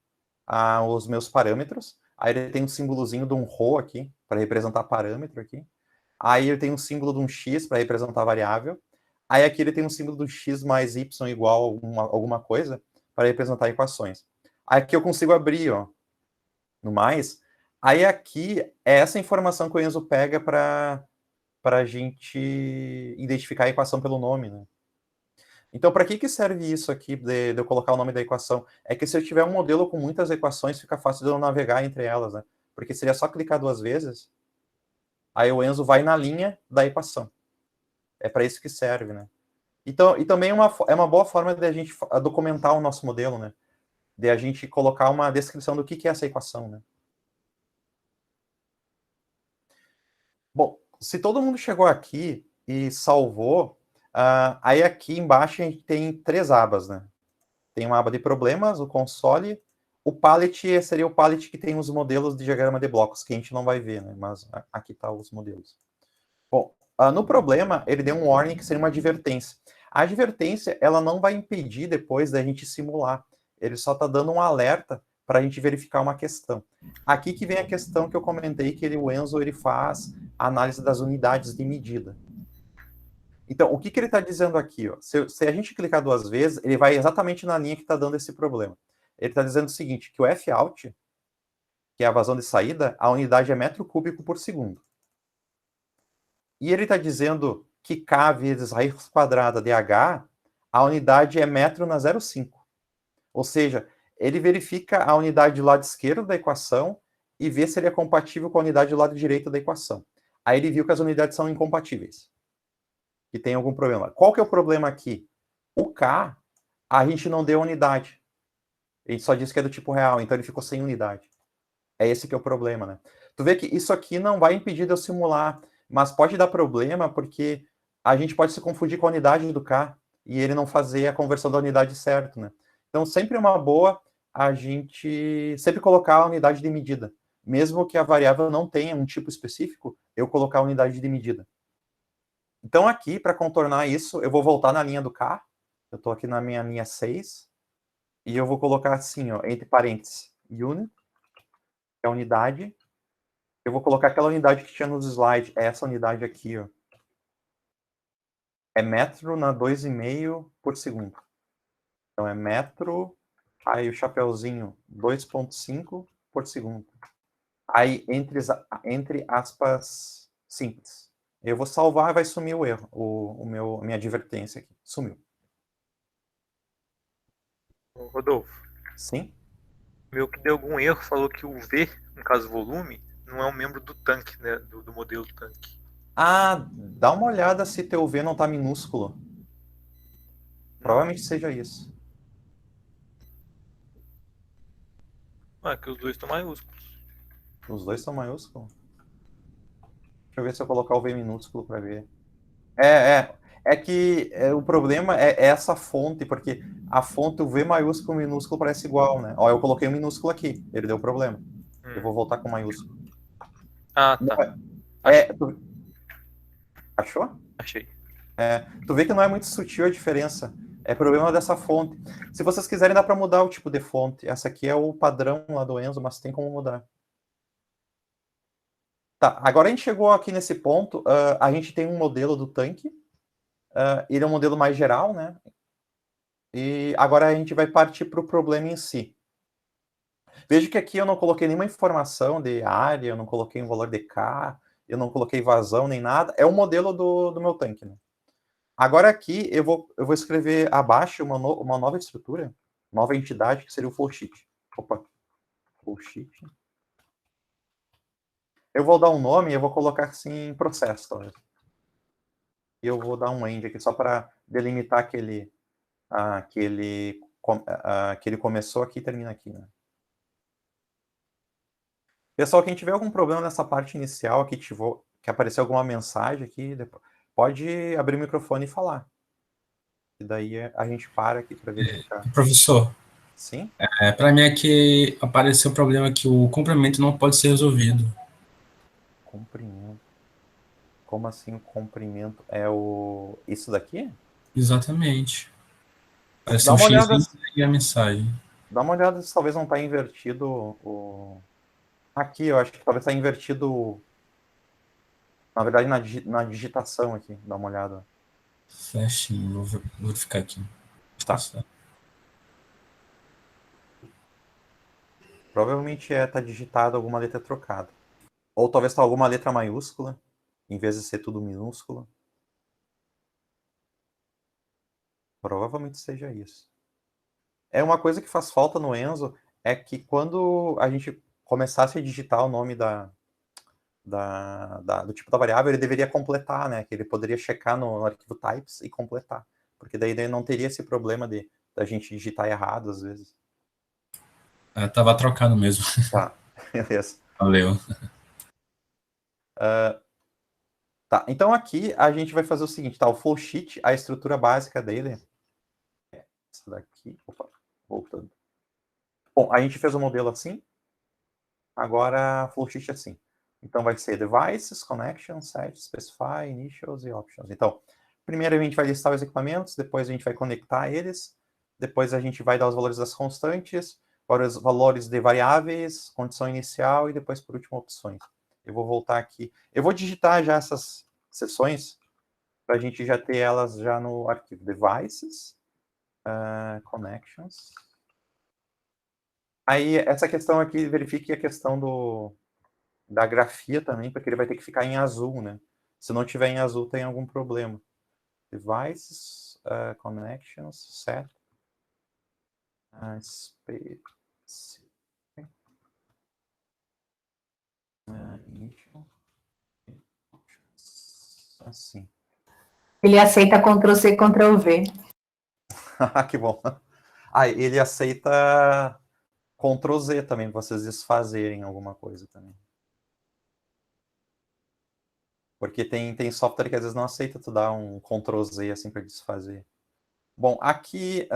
os meus parâmetros. Aí ele tem um símbolozinho de um ρ aqui, para representar parâmetro aqui. Aí ele tem um símbolo de um x para representar variável. Aí aqui ele tem um símbolo do x mais y igual a alguma coisa para representar equações. Aqui eu consigo abrir, ó, no mais. Aí aqui é essa informação que o Enzo pega para a gente identificar a equação pelo nome, né? Então, para que serve isso aqui de eu colocar o nome da equação? É que se eu tiver um modelo com muitas equações, fica fácil de eu navegar entre elas, né? Porque seria só clicar 2 vezes, aí o Enzo vai na linha da equação. É para isso que serve, né? Então, e também é uma boa forma de a gente documentar o nosso modelo, né? De a gente colocar uma descrição do que é essa equação, né? Bom, se todo mundo chegou aqui e salvou, aí aqui embaixo a gente tem 3 abas, né? Tem uma aba de problemas, o console. O palette seria o palette que tem os modelos de diagrama de blocos, que a gente não vai ver, né? Mas aqui está os modelos. Bom, no problema, ele deu um warning que seria uma advertência. A advertência, ela não vai impedir depois da gente simular. Ele só está dando um alerta para a gente verificar uma questão. Aqui que vem a questão que eu comentei, que o Enzo ele faz a análise das unidades de medida. Então, o que ele está dizendo aqui? Ó? Se a gente clicar 2 vezes, ele vai exatamente na linha que está dando esse problema. Ele está dizendo o seguinte, que o Fout, que é a vazão de saída, a unidade é metro cúbico por segundo. E ele está dizendo que K vezes raiz quadrada de H, a unidade é metro na 0,5. Ou seja, ele verifica a unidade do lado esquerdo da equação e vê se ele é compatível com a unidade do lado direito da equação. Aí ele viu que as unidades são incompatíveis. Que tem algum problema. Qual que é o problema aqui? O K, a gente não deu unidade. A gente só disse que é do tipo real, então ele ficou sem unidade. É esse que é o problema, né? Tu vê que isso aqui não vai impedir de eu simular, mas pode dar problema porque a gente pode se confundir com a unidade do K e ele não fazer a conversão da unidade certo, né? Então sempre é uma boa a gente sempre colocar a unidade de medida. Mesmo que a variável não tenha um tipo específico, eu colocar a unidade de medida. Então aqui, para contornar isso, eu vou voltar na linha do K. Eu estou aqui na minha linha 6. E eu vou colocar assim, ó, entre parênteses, unit, que é a unidade. Eu vou colocar aquela unidade que tinha nos slides, essa unidade aqui, ó. É metro na 2,5 por segundo. Então é metro, aí o chapeuzinho 2,5 por segundo. Aí entre aspas simples. Eu vou salvar e vai sumir o erro, minha advertência aqui. Sumiu. Rodolfo, Sim? meu que deu algum erro, falou que o V, no caso volume, não é um membro do tanque, né? Do modelo do tanque. Ah, dá uma olhada se teu V não está minúsculo. Provavelmente seja isso. Ah, que os dois estão maiúsculos. Os dois são maiúsculos? Deixa eu ver se eu colocar o V minúsculo para ver. É que o problema é essa fonte, porque a fonte, o V maiúsculo e minúsculo parece igual, né? Ó, eu coloquei o minúsculo aqui, ele deu problema. Eu vou voltar com o maiúsculo. Ah, tá. Tu achou? Achei. Tu vê que não é muito sutil a diferença. É problema dessa fonte. Se vocês quiserem, dá para mudar o tipo de fonte. Essa aqui é o padrão lá do Enzo, mas tem como mudar. Tá, agora a gente chegou aqui nesse ponto. A gente tem um modelo do tanque. Ele é um modelo mais geral, né? E agora a gente vai partir para o problema em si. Veja que aqui eu não coloquei nenhuma informação de área, eu não coloquei um valor de K, eu não coloquei vazão nem nada. É o modelo do meu tanque, né? Agora aqui eu vou escrever abaixo uma nova estrutura, nova entidade, que seria o flowsheet. Opa, flowsheet. Eu vou dar um nome e eu vou colocar assim processo, talvez. E eu vou dar um end aqui só para delimitar que ele começou aqui e termina aqui, né? Pessoal, quem tiver algum problema nessa parte inicial aqui, que apareceu alguma mensagem aqui, pode abrir o microfone e falar. E daí a gente para aqui para verificar. Professor, Sim? para mim aqui apareceu o problema que o comprimento não pode ser resolvido. Comprimento. Como assim o comprimento? Isso daqui? Exatamente. Apareceu Dá um uma X olhada. e a mensagem. Dá uma olhada se talvez não está invertido Aqui, eu acho que talvez está invertido. Na verdade, na digitação aqui. Dá uma olhada. Certinho, vou verificar aqui. Tá. Certo. Provavelmente tá digitado alguma letra trocada. Ou talvez está alguma letra maiúscula, em vez de ser tudo minúsculo. Provavelmente seja isso. É uma coisa que faz falta no Enzo, é que quando a gente começasse a digitar o nome do tipo da variável, ele deveria completar, né? Que ele poderia checar no arquivo types e completar. Porque daí não teria esse problema da gente digitar errado, às vezes. Tava trocado mesmo. Tá, beleza. Valeu. Tá, então aqui a gente vai fazer o seguinte, tá? O flowsheet, a estrutura básica dele é essa daqui. Opa, voltando. Bom, a gente fez o modelo assim. Agora, flowsheet assim. Então, vai ser devices, connections, set, specify, initials e options. Então, primeiro a gente vai listar os equipamentos, depois a gente vai conectar eles, depois a gente vai dar os valores das constantes, os valores de variáveis, condição inicial e depois, por último, opções. Eu vou voltar aqui. Eu vou digitar já essas seções para a gente já ter elas já no arquivo. Devices, connections. Aí, essa questão aqui, verifique a questão da grafia também, porque ele vai ter que ficar em azul, né? Se não tiver em azul, tem algum problema. Devices, connections, set, space, initial, assim. Ele aceita Ctrl+C, Ctrl+V. Que bom. Ah, ele aceita Ctrl Z também, pra vocês desfazerem alguma coisa também. Porque tem software que às vezes não aceita tu dar um Ctrl Z assim para desfazer. Bom, aqui...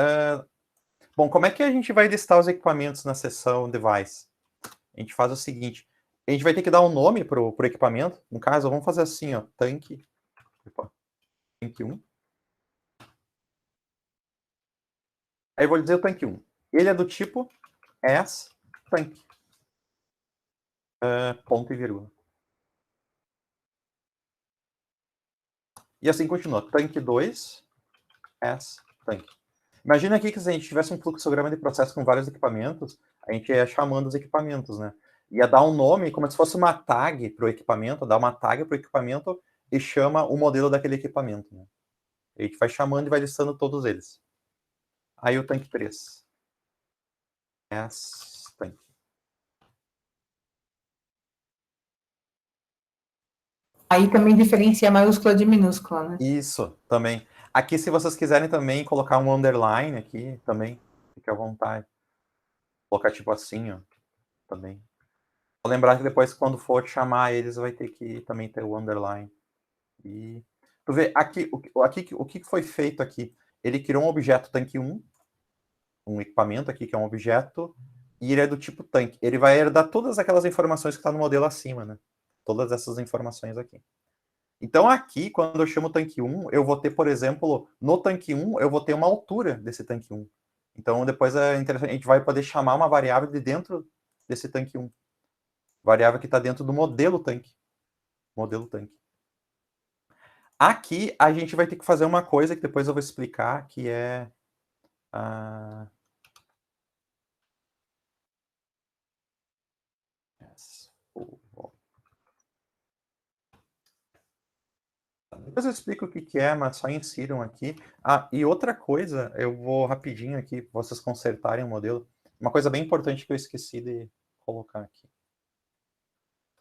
Bom, como é que a gente vai listar os equipamentos na seção Device? A gente faz o seguinte, a gente vai ter que dar um nome pro equipamento. No caso, vamos fazer assim, ó, tanque 1. Aí eu vou dizer o tanque 1. Ele é do tipo as tanque. Ponto e vírgula. E assim continua. Tanque 2, as tanque. Imagina aqui que se a gente tivesse um fluxograma de processo com vários equipamentos, a gente ia chamando os equipamentos, né? Ia dar um nome como se fosse uma tag para o equipamento, dá uma tag para o equipamento e chama o modelo daquele equipamento, né? A gente vai chamando e vai listando todos eles. Aí o tanque 3. As tanque. Aí também diferencia maiúscula de minúscula, né? Isso, também. Aqui, se vocês quiserem também colocar um underline aqui, também, fique à vontade. Colocar tipo assim, ó, também. Vou lembrar que depois, quando for chamar eles, vai ter que também ter o underline. E tu vê, aqui, o que foi feito aqui? Ele criou um objeto tanque 1, um equipamento aqui, que é um objeto, e ele é do tipo tanque. Ele vai herdar todas aquelas informações que está no modelo acima, né? Todas essas informações aqui. Então, aqui, quando eu chamo tanque 1, eu vou ter, por exemplo, no tanque 1, eu vou ter uma altura desse tanque 1. Então, depois é interessante, a gente vai poder chamar uma variável de dentro desse tanque 1. Variável que está dentro do modelo tanque. Modelo tanque. Aqui, a gente vai ter que fazer uma coisa que depois eu vou explicar, que é... Depois eu explico o que é, mas só insiram aqui. Ah, e outra coisa, eu vou rapidinho aqui, para vocês consertarem o modelo. Uma coisa bem importante que eu esqueci de colocar aqui.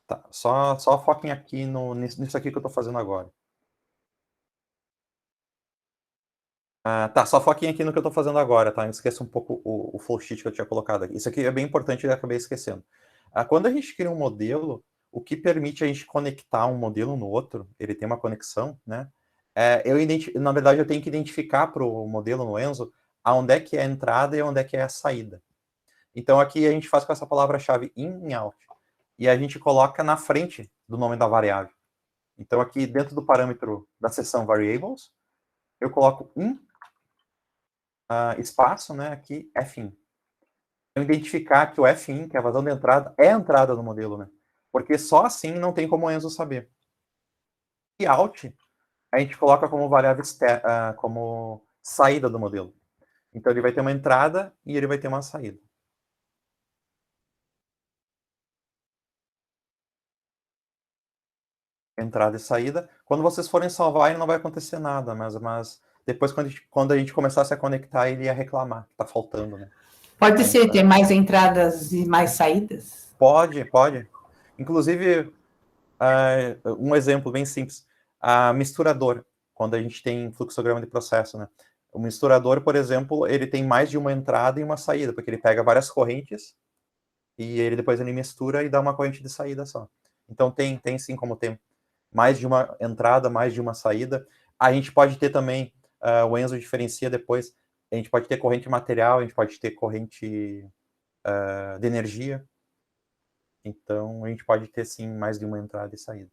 Tá, só foquem aqui nisso aqui que eu estou fazendo agora. Tá, só foquem aqui no que eu estou fazendo agora, tá? Não esqueça um pouco o flowsheet que eu tinha colocado aqui. Isso aqui é bem importante e eu acabei esquecendo. Quando a gente cria um modelo, o que permite a gente conectar um modelo no outro, ele tem uma conexão, né? Na verdade, eu tenho que identificar para o modelo no Enzo aonde é que é a entrada e onde é que é a saída. Então, aqui a gente faz com essa palavra-chave in e out. E a gente coloca na frente do nome da variável. Então, aqui dentro do parâmetro da seção variables, eu coloco in, espaço, né, aqui, fin. Eu identificar que o fin, que é a vazão de entrada, é a entrada do modelo, né? Porque só assim não tem como o Enzo saber. E out, a gente coloca como variável como saída do modelo. Então, ele vai ter uma entrada e ele vai ter uma saída. Entrada e saída. Quando vocês forem salvar, ele não vai acontecer nada, mas depois, quando a gente começar a se conectar, ele ia reclamar que está faltando, né? Pode ser ter mais entradas e mais saídas? Pode. Inclusive, um exemplo bem simples. A misturador, quando a gente tem fluxograma de processo, né? O misturador, por exemplo, ele tem mais de uma entrada e uma saída, porque ele pega várias correntes e depois ele mistura e dá uma corrente de saída só. Então, tem sim como ter mais de uma entrada, mais de uma saída. A gente pode ter também, o Enzo diferencia depois, a gente pode ter corrente material, a gente pode ter corrente de energia. Então, a gente pode ter, sim, mais de uma entrada e saída.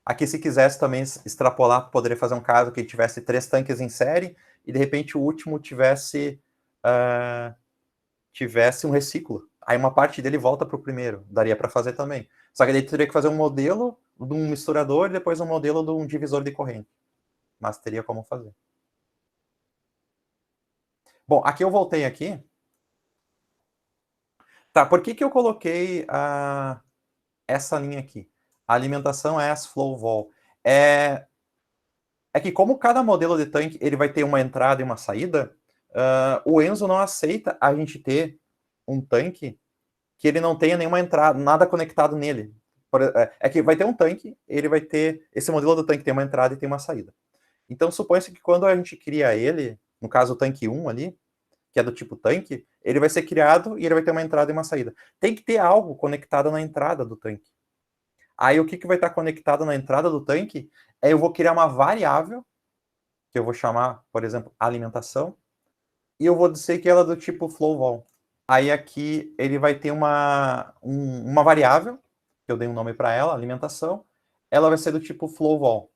Aqui, se quisesse também extrapolar, poderia fazer um caso que tivesse 3 tanques em série e, de repente, o último tivesse um reciclo. Aí uma parte dele volta para o primeiro. Daria para fazer também. Só que daí teria que fazer um modelo de um misturador e depois um modelo de um divisor de corrente. Mas teria como fazer. Bom, aqui eu voltei aqui. Tá, por que eu coloquei essa linha aqui? A alimentação as flow vol. É que como cada modelo de tanque ele vai ter uma entrada e uma saída, o Enzo não aceita a gente ter um tanque que ele não tenha nenhuma entrada, nada conectado nele. É que vai ter um tanque, ele vai ter... Esse modelo do tanque tem uma entrada e tem uma saída. Então, supõe-se que quando a gente cria ele, no caso o tanque 1 ali, que é do tipo tanque, ele vai ser criado e ele vai ter uma entrada e uma saída. Tem que ter algo conectado na entrada do tanque. Aí o que vai estar conectado na entrada do tanque é eu vou criar uma variável, que eu vou chamar, por exemplo, alimentação, e eu vou dizer que ela é do tipo flowVol. Aí aqui ele vai ter uma variável, que eu dei um nome para ela, alimentação, ela vai ser do tipo flowVol.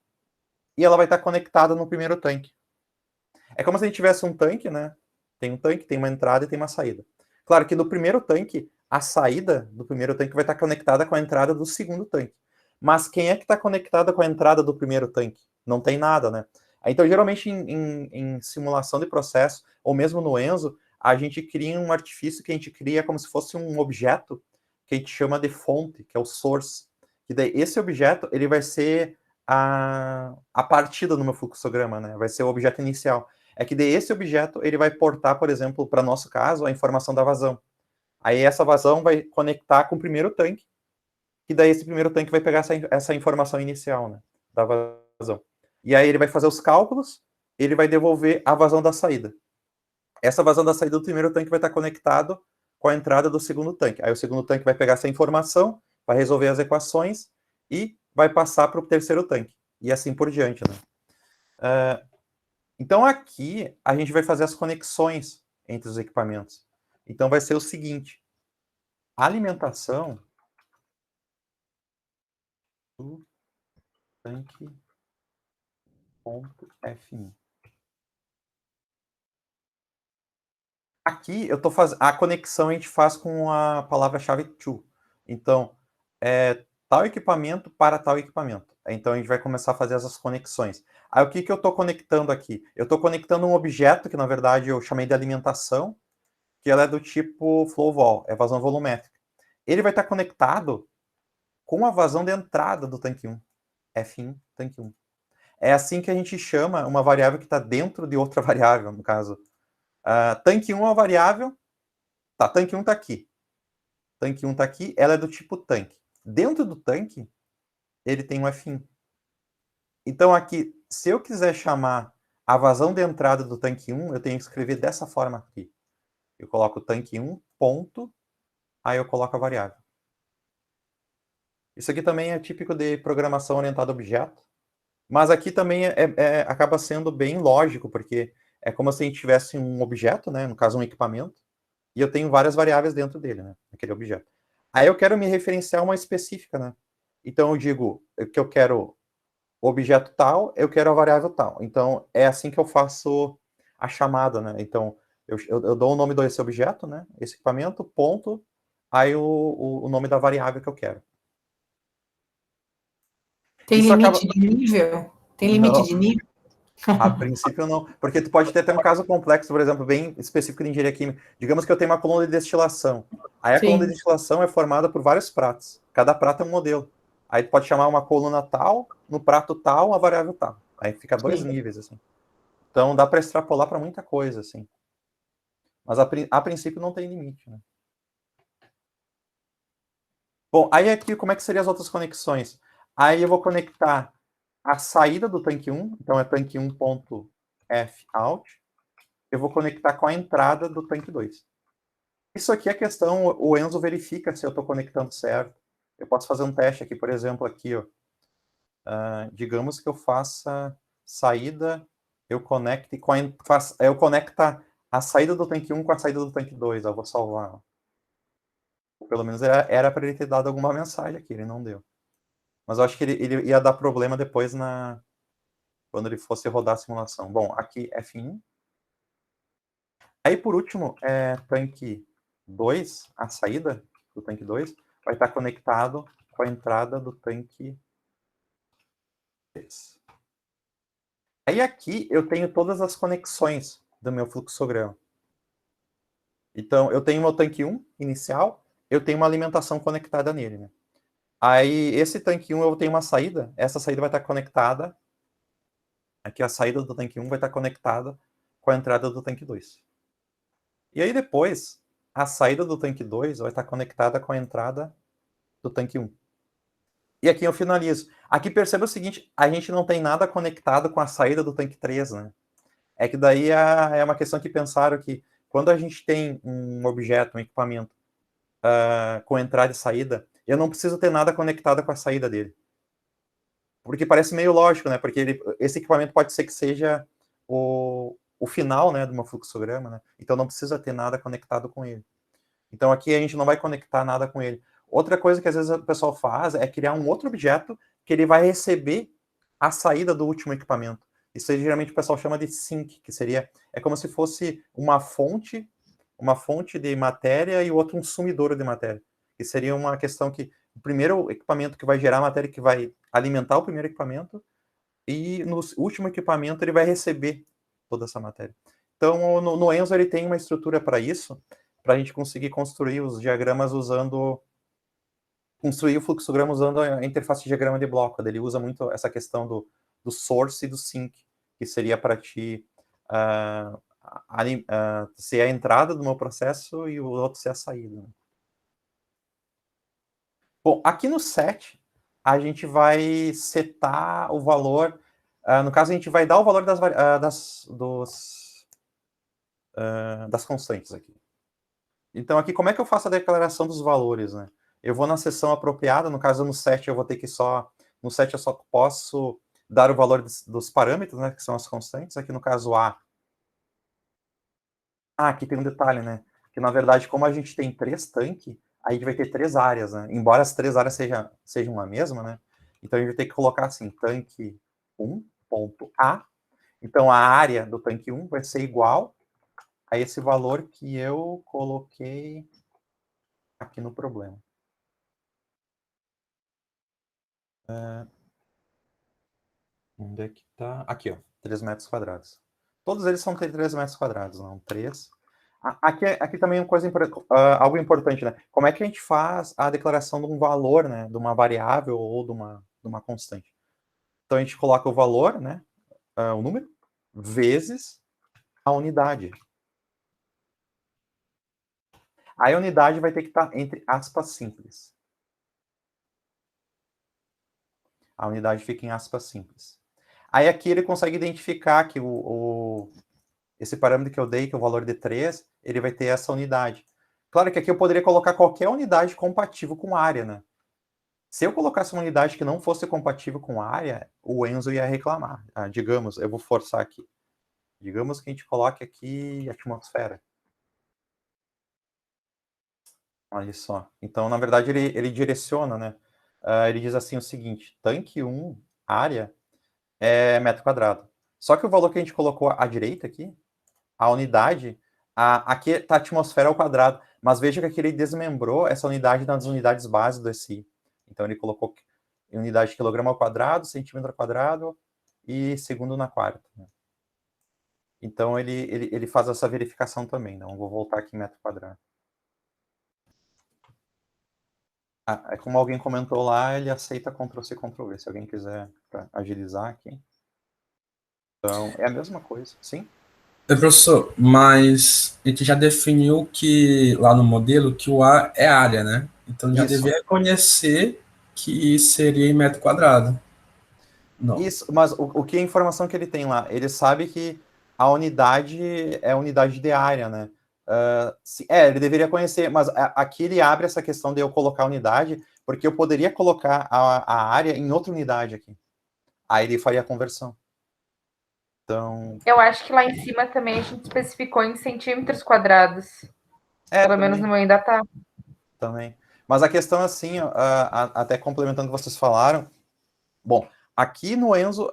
E ela vai estar conectada no primeiro tanque. É como se a gente tivesse um tanque, né? Tem um tanque, tem uma entrada e tem uma saída. Claro que no primeiro tanque, a saída do primeiro tanque vai estar conectada com a entrada do segundo tanque. Mas quem é que está conectada com a entrada do primeiro tanque? Não tem nada, né? Então, geralmente, em simulação de processo, ou mesmo no Enzo, a gente cria um artifício que a gente cria como se fosse um objeto que a gente chama de fonte, que é o source. E daí, esse objeto, ele vai ser a partida no meu fluxograma, né? Vai ser o objeto inicial. É que desse objeto ele vai portar, por exemplo, para nosso caso, a informação da vazão. Aí essa vazão vai conectar com o primeiro tanque, e daí esse primeiro tanque vai pegar essa informação inicial, né, da vazão. E aí ele vai fazer os cálculos, ele vai devolver a vazão da saída. Essa vazão da saída do primeiro tanque vai estar conectado com a entrada do segundo tanque. Aí o segundo tanque vai pegar essa informação, vai resolver as equações e vai passar para o terceiro tanque. E assim por diante, né? Então, aqui, a gente vai fazer as conexões entre os equipamentos. Então, vai ser o seguinte. Alimentação do tanque.f1. Aqui, eu estou fazendo... A conexão a gente faz com a palavra-chave to. Então, tal equipamento para tal equipamento. Então, a gente vai começar a fazer essas conexões. Aí, o que eu estou conectando aqui? Eu estou conectando um objeto que, na verdade, eu chamei de alimentação, que ela é do tipo flowVol, é vazão volumétrica. Ele vai estar conectado com a vazão de entrada do tanque 1, F1, tanque 1. É assim que a gente chama uma variável que está dentro de outra variável, no caso. Tanque 1 é uma variável, tá, tanque 1 está aqui. Tanque 1 está aqui, ela é do tipo tanque. Dentro do tanque, ele tem um F1. Então, aqui, se eu quiser chamar a vazão de entrada do tanque 1, eu tenho que escrever dessa forma aqui. Eu coloco tanque 1, ponto, aí eu coloco a variável. Isso aqui também é típico de programação orientada a objeto, mas aqui também acaba sendo bem lógico, porque é como se a gente tivesse um objeto, né, no caso um equipamento, e eu tenho várias variáveis dentro dele, né, naquele objeto. Aí eu quero me referenciar a uma específica, né? Então eu digo que eu quero o objeto tal, eu quero a variável tal. Então é assim que eu faço a chamada, né? Então eu dou o nome desse objeto, né? Esse equipamento, ponto, aí o nome da variável que eu quero. Tem Isso limite acaba... de nível? Tem limite Não. de nível? A princípio não, porque tu pode ter até um caso complexo, por exemplo, bem específico de engenharia química. Digamos que eu tenho uma coluna de destilação. Aí a Sim. coluna de destilação é formada por vários pratos. Cada prato é um modelo. Aí tu pode chamar uma coluna tal, no prato tal, uma variável tal. Aí fica dois Sim. níveis, assim. Então dá para extrapolar para muita coisa, assim. Mas a princípio não tem limite, né? Bom, aí aqui como é que seriam as outras conexões? Aí eu vou conectar a saída do tanque 1, então é tanque 1.fout. Eu vou conectar com a entrada do tanque 2. Isso aqui é questão, o Enzo verifica se eu estou conectando certo. Eu posso fazer um teste aqui, por exemplo, aqui, ó. Digamos que eu faça saída, eu conecte com eu conecta a saída do tanque 1 com a saída do tanque 2. Eu vou salvar. Ou pelo menos era para ele ter dado alguma mensagem aqui, ele não deu. Mas eu acho que ele ia dar problema depois quando ele fosse rodar a simulação. Bom, aqui F1. Aí, por último, tanque 2, a saída do tanque 2, vai estar conectado com a entrada do tanque 3. Aí aqui eu tenho todas as conexões do meu fluxograma. Então, eu tenho o meu tanque 1 inicial, eu tenho uma alimentação conectada nele, né? Aí, esse tanque 1 eu tenho uma saída, essa saída vai estar conectada, aqui a saída do tanque 1 vai estar conectada com a entrada do tanque 2. E aí depois, a saída do tanque 2 vai estar conectada com a entrada do tanque 1. E aqui eu finalizo. Aqui perceba o seguinte, a gente não tem nada conectado com a saída do tanque 3, né? É que daí é uma questão que pensaram que quando a gente tem um objeto, um equipamento com entrada e saída, eu não preciso ter nada conectado com a saída dele. Porque parece meio lógico, né? Porque esse equipamento pode ser que seja o final, né, de um fluxograma, né? Então não precisa ter nada conectado com ele. Então aqui a gente não vai conectar nada com ele. Outra coisa que às vezes o pessoal faz é criar um outro objeto que ele vai receber a saída do último equipamento. Isso aí, geralmente o pessoal chama de sink, que é como se fosse uma fonte de matéria e o outro um sumidouro de matéria. Que seria uma questão que o primeiro equipamento que vai gerar matéria que vai alimentar o primeiro equipamento e no último equipamento ele vai receber toda essa matéria. Então, no Enzo ele tem uma estrutura para isso, para a gente conseguir construir os diagramas construir o fluxograma usando a interface de diagrama de bloco. Ele usa muito essa questão do source e do sink, que seria para ti ser a entrada do meu processo e o outro ser a saída. Bom, aqui no set, a gente vai setar o valor, no caso, a gente vai dar o valor das constantes aqui. Então, aqui, como é que eu faço a declaração dos valores, né? Eu vou na seção apropriada, no caso, no set, eu vou ter que no set eu só posso dar o valor dos parâmetros, né, que são as constantes. Aqui, no caso, A. Aqui tem um detalhe, né? Que, na verdade, como a gente tem 3 tanques, a gente vai ter 3 áreas, né? Embora as 3 áreas sejam a mesma, né? Então, a gente vai ter que colocar assim, tanque 1.A. Então, a área do tanque 1 vai ser igual a esse valor que eu coloquei aqui no problema. Onde é que tá? Aqui, ó, 3 metros quadrados. Todos eles são 3 metros quadrados, não 3. Aqui também uma coisa, algo importante, né? Como é que a gente faz a declaração de um valor, né? De uma variável ou de uma constante? Então, a gente coloca o valor, né? O número, vezes a unidade. Aí a unidade vai ter que estar entre aspas simples. A unidade fica em aspas simples. Aí aqui ele consegue identificar que esse parâmetro que eu dei, que é o valor de 3, ele vai ter essa unidade. Claro que aqui eu poderia colocar qualquer unidade compatível com área, né? Se eu colocasse uma unidade que não fosse compatível com área, o Enzo ia reclamar. Digamos, eu vou forçar aqui. Digamos que a gente coloque aqui atmosfera. Olha só. Então, na verdade, ele direciona, né? Ele diz assim o seguinte, tanque 1, área, é metro quadrado. Só que o valor que a gente colocou à direita aqui, a unidade, aqui está a atmosfera ao quadrado, mas veja que aqui ele desmembrou essa unidade nas unidades base do SI. Então, ele colocou unidade de quilograma ao quadrado, centímetro ao quadrado e segundo na quarta. Né? Então, ele faz essa verificação também. Então, vou voltar aqui em metro quadrado. Como alguém comentou lá, ele aceita Ctrl+C, Ctrl+V, se alguém quiser agilizar aqui. Então, é a mesma coisa, sim? Professor, mas a gente já definiu que, lá no modelo, que o A é área, né? Então, já deveria reconhecer que seria em metro quadrado. Não. Isso, mas o que é a informação que ele tem lá? Ele sabe que a unidade é a unidade de área, né? Ele deveria conhecer, mas aqui ele abre essa questão de eu colocar a unidade, porque eu poderia colocar a área em outra unidade aqui. Aí ele faria a conversão. Então... Eu acho que lá em cima também a gente especificou em centímetros quadrados. Pelo menos no meu ainda tá. Também. Mas a questão é assim, até complementando o que vocês falaram, bom, aqui no Enzo,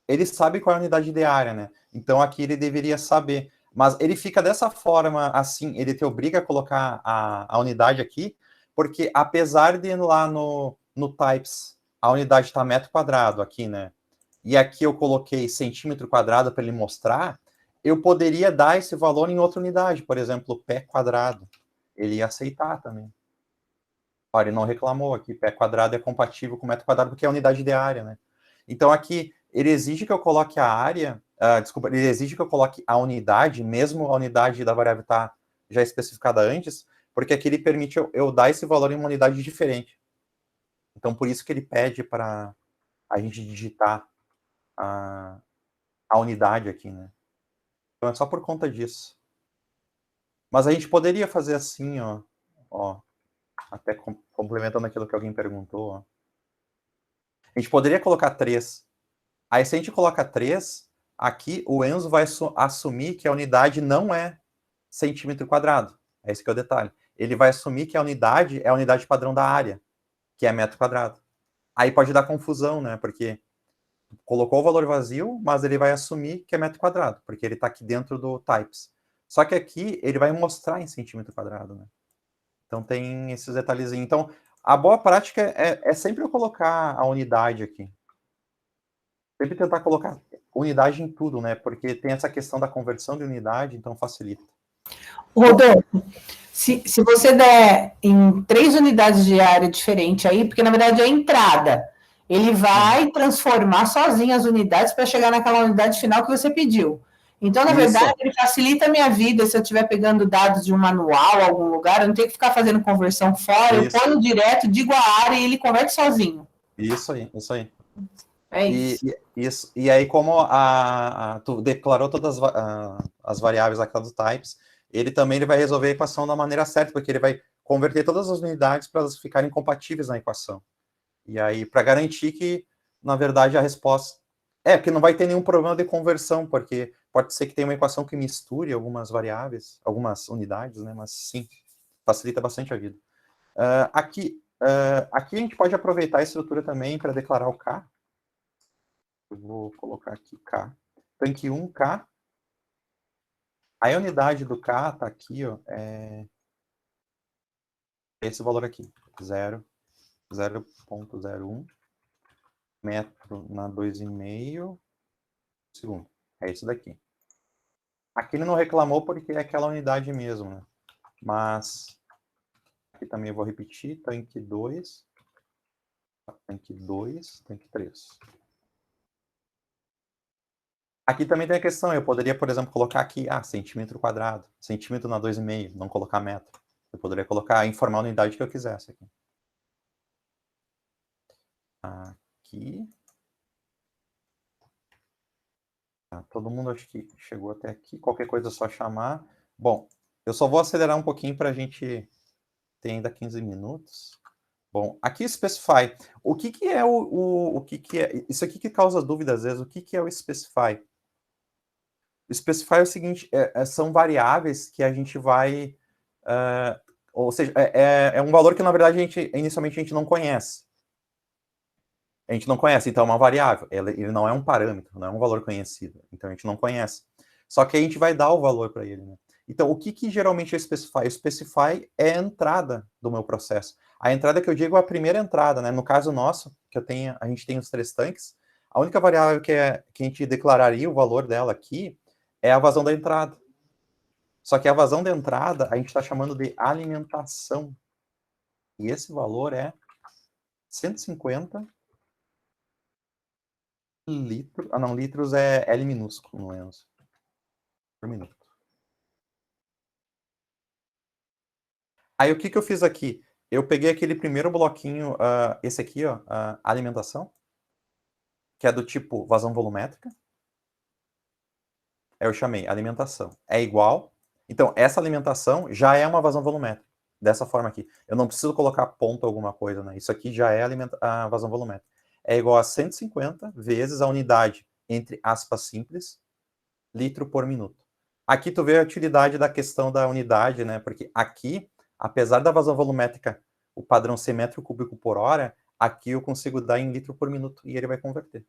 ele sabe qual é a unidade de área, né? Então aqui ele deveria saber. Mas ele fica dessa forma, assim, ele te obriga a colocar a unidade aqui, porque apesar de lá no types, a unidade está metro quadrado aqui, né? E aqui eu coloquei centímetro quadrado para ele mostrar, eu poderia dar esse valor em outra unidade, por exemplo, pé quadrado. Ele ia aceitar também. Olha, ele não reclamou aqui, pé quadrado é compatível com metro quadrado, porque é a unidade de área, né? Então aqui, ele exige que eu coloque a área, ele exige que eu coloque a unidade, mesmo a unidade da variável estar já especificada antes, porque aqui ele permite eu dar esse valor em uma unidade diferente. Então, por isso que ele pede para a gente digitar a unidade aqui, né? Então, é só por conta disso. Mas a gente poderia fazer assim, ó, até complementando aquilo que alguém perguntou, ó. A gente poderia colocar 3. Aí, se a gente coloca 3, aqui o Enzo vai assumir que a unidade não é centímetro quadrado. É esse que é o detalhe. Ele vai assumir que a unidade é a unidade padrão da área, que é metro quadrado. Aí pode dar confusão, né? Porque colocou o valor vazio, mas ele vai assumir que é metro quadrado, porque ele está aqui dentro do types. Só que aqui ele vai mostrar em centímetro quadrado, né? Então tem esses detalhezinhos. Então, a boa prática é sempre eu colocar a unidade aqui. Sempre tentar colocar unidade em tudo, né? Porque tem essa questão da conversão de unidade, então facilita. Rodolfo, se você der em 3 unidades de área diferente aí, porque na verdade é a entrada, ele vai transformar sozinho as unidades para chegar naquela unidade final que você pediu. Então, na verdade, ele facilita a minha vida se eu estiver pegando dados de um manual, algum lugar, eu não tenho que ficar fazendo conversão fora, eu ponho direto, digo a área e ele converte sozinho. Isso aí, isso aí. É isso. E aí, como tu declarou todas as variáveis aqui do types, ele vai resolver a equação da maneira certa, porque ele vai converter todas as unidades para elas ficarem compatíveis na equação. E aí, para garantir que, na verdade, a resposta... porque não vai ter nenhum problema de conversão, porque pode ser que tenha uma equação que misture algumas variáveis, algumas unidades, né? Mas sim, facilita bastante a vida. Aqui a gente pode aproveitar a estrutura também para declarar o K. Eu vou colocar aqui K. Tanque 1, K. A unidade do K está aqui, ó, esse valor aqui, 0,01 metro na 2,5 segundo. É isso daqui. Aqui ele não reclamou porque é aquela unidade mesmo, né? Mas aqui também eu vou repetir, tanque 2, tanque 2, tanque 3. Aqui também tem a questão, eu poderia, por exemplo, colocar aqui, centímetro quadrado, centímetro na 2,5, não colocar metro. Eu poderia colocar, informar a unidade que eu quisesse aqui. Aqui. Todo mundo acho que chegou até aqui, qualquer coisa é só chamar. Bom, eu só vou acelerar um pouquinho para a gente ter ainda 15 minutos. Bom, aqui specify. O que é o que é? Isso aqui que causa dúvida às vezes. O que é o specify? O specify é o seguinte, são variáveis que a gente vai... ou seja, é um valor que, na verdade, inicialmente a gente não conhece. A gente não conhece, então é uma variável. Ele não é um parâmetro, não é um valor conhecido. Então a gente não conhece. Só que a gente vai dar o valor para ele, né? Então, o que geralmente é o specify? O specify é a entrada do meu processo. A entrada que eu digo é a primeira entrada, né? No caso nosso, que a gente tem os 3 tanques, a única variável que a gente declararia o valor dela aqui é a vazão da entrada. Só que a vazão da entrada a gente está chamando de alimentação. E esse valor é 150 litros. Litros é L minúsculo, não é? Por minuto. Aí o que eu fiz aqui? Eu peguei aquele primeiro bloquinho, esse aqui, ó, alimentação, que é do tipo vazão volumétrica. Eu chamei alimentação. É igual. Então, essa alimentação já é uma vazão volumétrica. Dessa forma aqui. Eu não preciso colocar ponto alguma coisa, né? Isso aqui já é a vazão volumétrica. É igual a 150 vezes a unidade, entre aspas simples, litro por minuto. Aqui tu vê a utilidade da questão da unidade, né? Porque aqui, apesar da vazão volumétrica, o padrão ser metro cúbico por hora, aqui eu consigo dar em litro por minuto e ele vai converter.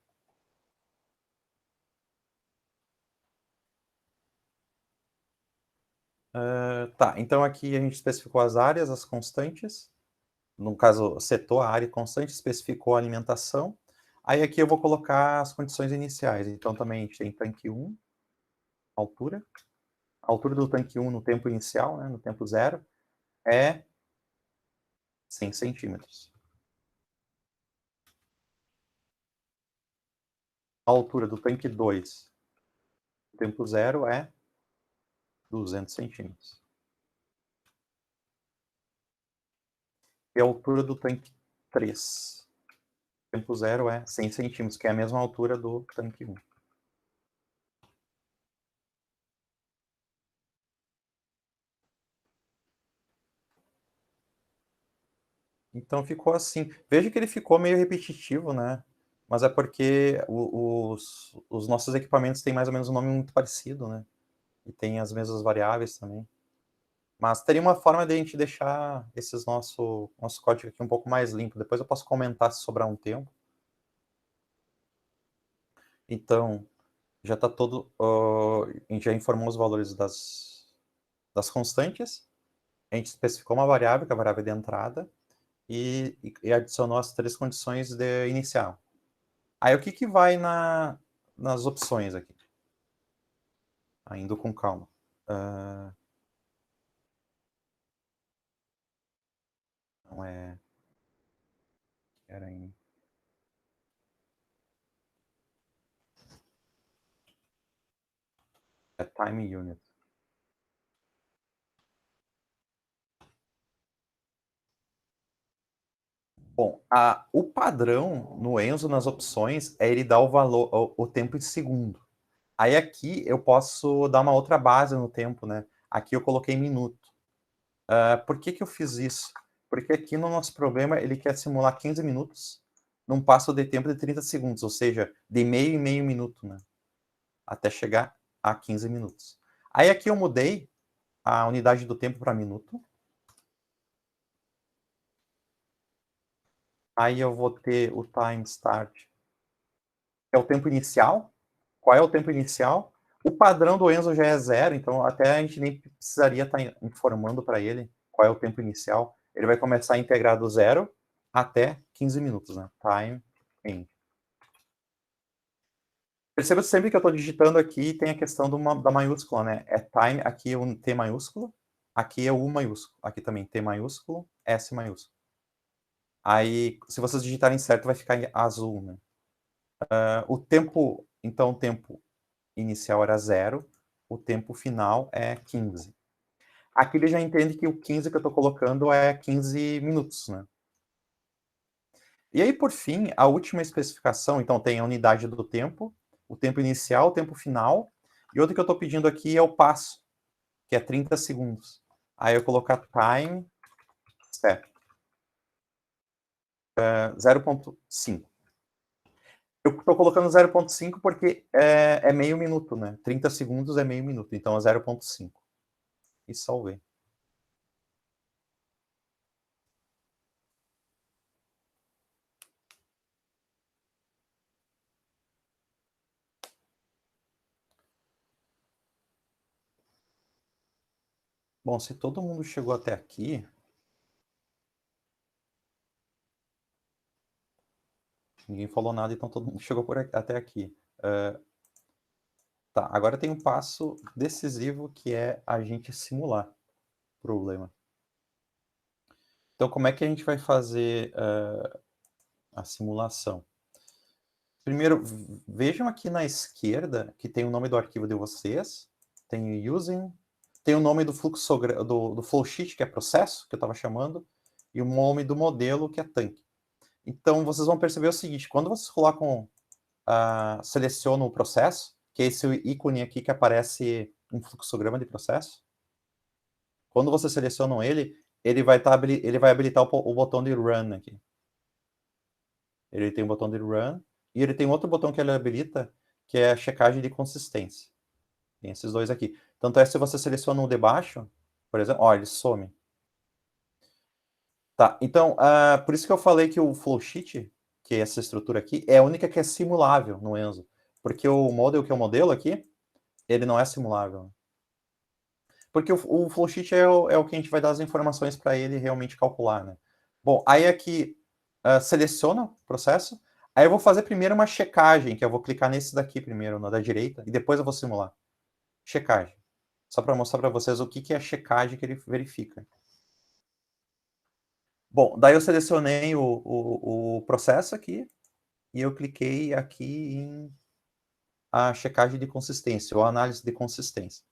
Então aqui a gente especificou as áreas, as constantes. No caso, setou a área constante, especificou a alimentação. Aí aqui eu vou colocar as condições iniciais. Então também a gente tem tanque 1, altura. A altura do tanque 1 no tempo inicial, né, no tempo 0, é 100 centímetros. A altura do tanque 2 no tempo 0 é 200 centímetros. E a altura do tanque 3 Tempo zero é 100 centímetros, que é a mesma altura do tanque 1. Então ficou assim. Veja que ele ficou meio repetitivo, né? Mas é porque os nossos equipamentos têm mais ou menos um nome muito parecido, né? E tem as mesmas variáveis também. Mas teria uma forma de a gente deixar esses nosso código aqui um pouco mais limpo. Depois eu posso comentar se sobrar um tempo. Então, já está todo... a gente já informou os valores das constantes. A gente especificou uma variável, que é a variável de entrada. E adicionou as 3 condições de inicial. Aí o que vai nas opções aqui? Indo com calma. Não é... Era em... É time unit. Bom, o padrão no Enzo, nas opções, é ele dar o valor, o tempo em segundo. Aí aqui eu posso dar uma outra base no tempo, né? Aqui eu coloquei minuto. Por que eu fiz isso? Porque aqui no nosso problema ele quer simular 15 minutos num passo de tempo de 30 segundos, ou seja, de meio em meio minuto, né? Até chegar a 15 minutos. Aí aqui eu mudei a unidade do tempo para minuto. Aí eu vou ter o time start, que é o tempo inicial. Qual é o tempo inicial? O padrão do Enzo já é 0, então até a gente nem precisaria estar informando para ele qual é o tempo inicial. Ele vai começar a integrar do 0 até 15 minutos, né? Time end. Perceba sempre que eu estou digitando aqui, tem a questão da maiúscula, né? É time, aqui é um T maiúsculo, aqui é U maiúsculo, aqui também T maiúsculo, S maiúsculo. Aí, se vocês digitarem certo, vai ficar em azul, né? O tempo, então, o tempo inicial era 0, o tempo final é 15. Aqui ele já entende que o 15 que eu estou colocando é 15 minutos, né? E aí, por fim, a última especificação, então, tem a unidade do tempo, o tempo inicial, o tempo final, e outro que eu estou pedindo aqui é o passo, que é 30 segundos. Aí eu colocar time step 0.5. Eu estou colocando 0.5 porque é meio minuto, né? 30 segundos é meio minuto, então é 0.5. E salvei. Bom, se todo mundo chegou até aqui... Ninguém falou nada, então todo mundo chegou até aqui. Tá, agora tem um passo decisivo que é a gente simular o problema. Então, como é que a gente vai fazer a simulação? Primeiro, vejam aqui na esquerda que tem o nome do arquivo de vocês, tem o using, tem o nome do fluxograma, do flowsheet, que é processo, que eu estava chamando, e o nome do modelo, que é tanque. Então, vocês vão perceber o seguinte, quando vocês colocam, selecionam o processo, que é esse ícone aqui que aparece um fluxograma de processo, quando vocês selecionam ele vai habilitar o botão de Run aqui. Ele tem o botão de Run, e ele tem outro botão que ele habilita, que é a checagem de consistência. Tem esses dois aqui. Tanto é se você seleciona o de baixo, por exemplo, ó, ele some. Tá, então, por isso que eu falei que o flowsheet, que é essa estrutura aqui, é a única que é simulável no Enzo. Porque o model, que é o modelo aqui, ele não é simulável. Porque o flowsheet é o que a gente vai dar as informações para ele realmente calcular, né? Bom, aí aqui, seleciona o processo. Aí eu vou fazer primeiro uma checagem, que eu vou clicar nesse daqui primeiro, na da direita, e depois eu vou simular. Checagem. Só para mostrar para vocês o que é a checagem que ele verifica. Bom, daí eu selecionei o processo aqui, e eu cliquei aqui em a checagem de consistência, ou análise de consistência.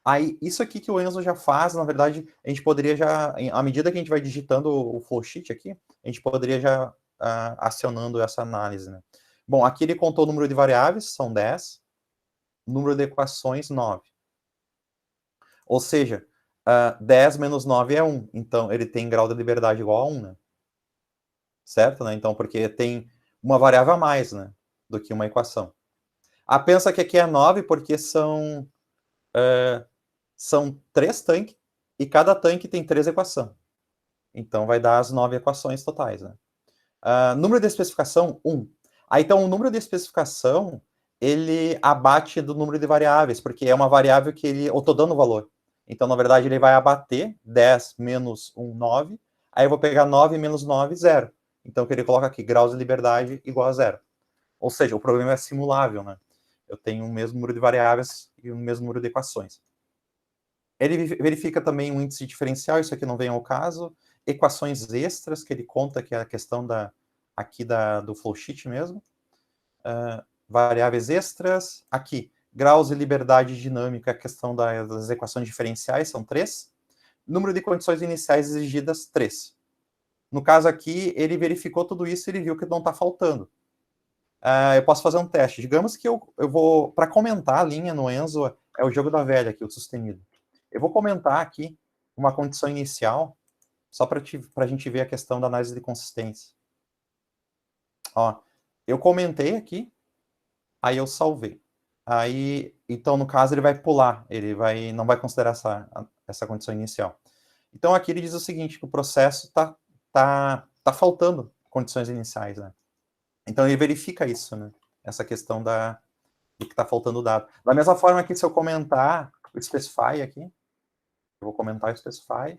Aí, isso aqui que o Enzo já faz, na verdade, a gente poderia já, à medida que a gente vai digitando o flowsheet aqui, a gente poderia já acionando essa análise, né? Bom, aqui ele contou o número de variáveis, são 10, número de equações, 9. Ou seja, 10 menos 9 é 1, então ele tem grau de liberdade igual a 1, né? Certo, né? Então, porque tem uma variável a mais, né, do que uma equação. Pensa que aqui é 9 porque são 3 tanques, e cada tanque tem 3 equações. Então, vai dar as 9 equações totais, né? Número de especificação, 1. Então, o número de especificação, ele abate do número de variáveis, porque é uma variável que eu estou dando valor. Então, na verdade, ele vai abater 10 menos 1, 9. Aí eu vou pegar 9 menos 9, 0. Então, o que ele coloca aqui, graus de liberdade igual a 0. Ou seja, o problema é simulável, né? Eu tenho o mesmo número de variáveis e o mesmo número de equações. Ele verifica também um índice diferencial, isso aqui não vem ao caso. Equações extras, que ele conta, que é a questão do flowsheet mesmo. Variáveis extras. Aqui, graus de liberdade dinâmica, a questão das equações diferenciais, são 3. Número de condições iniciais exigidas, 3. No caso aqui, ele verificou tudo isso e ele viu que não está faltando. Eu posso fazer um teste. Digamos que eu vou, para comentar a linha no Enzo, é o jogo da velha aqui, o sustenido. Eu vou comentar aqui uma condição inicial, só para a gente ver a questão da análise de consistência. Ó, eu comentei aqui, aí eu salvei. Aí, então, no caso, ele vai pular, não vai considerar essa condição inicial. Então, aqui ele diz o seguinte, que o processo tá faltando condições iniciais, né? Então, ele verifica isso, né? Essa questão de que está faltando o dado. Da mesma forma que se eu comentar o specify aqui, eu vou comentar o specify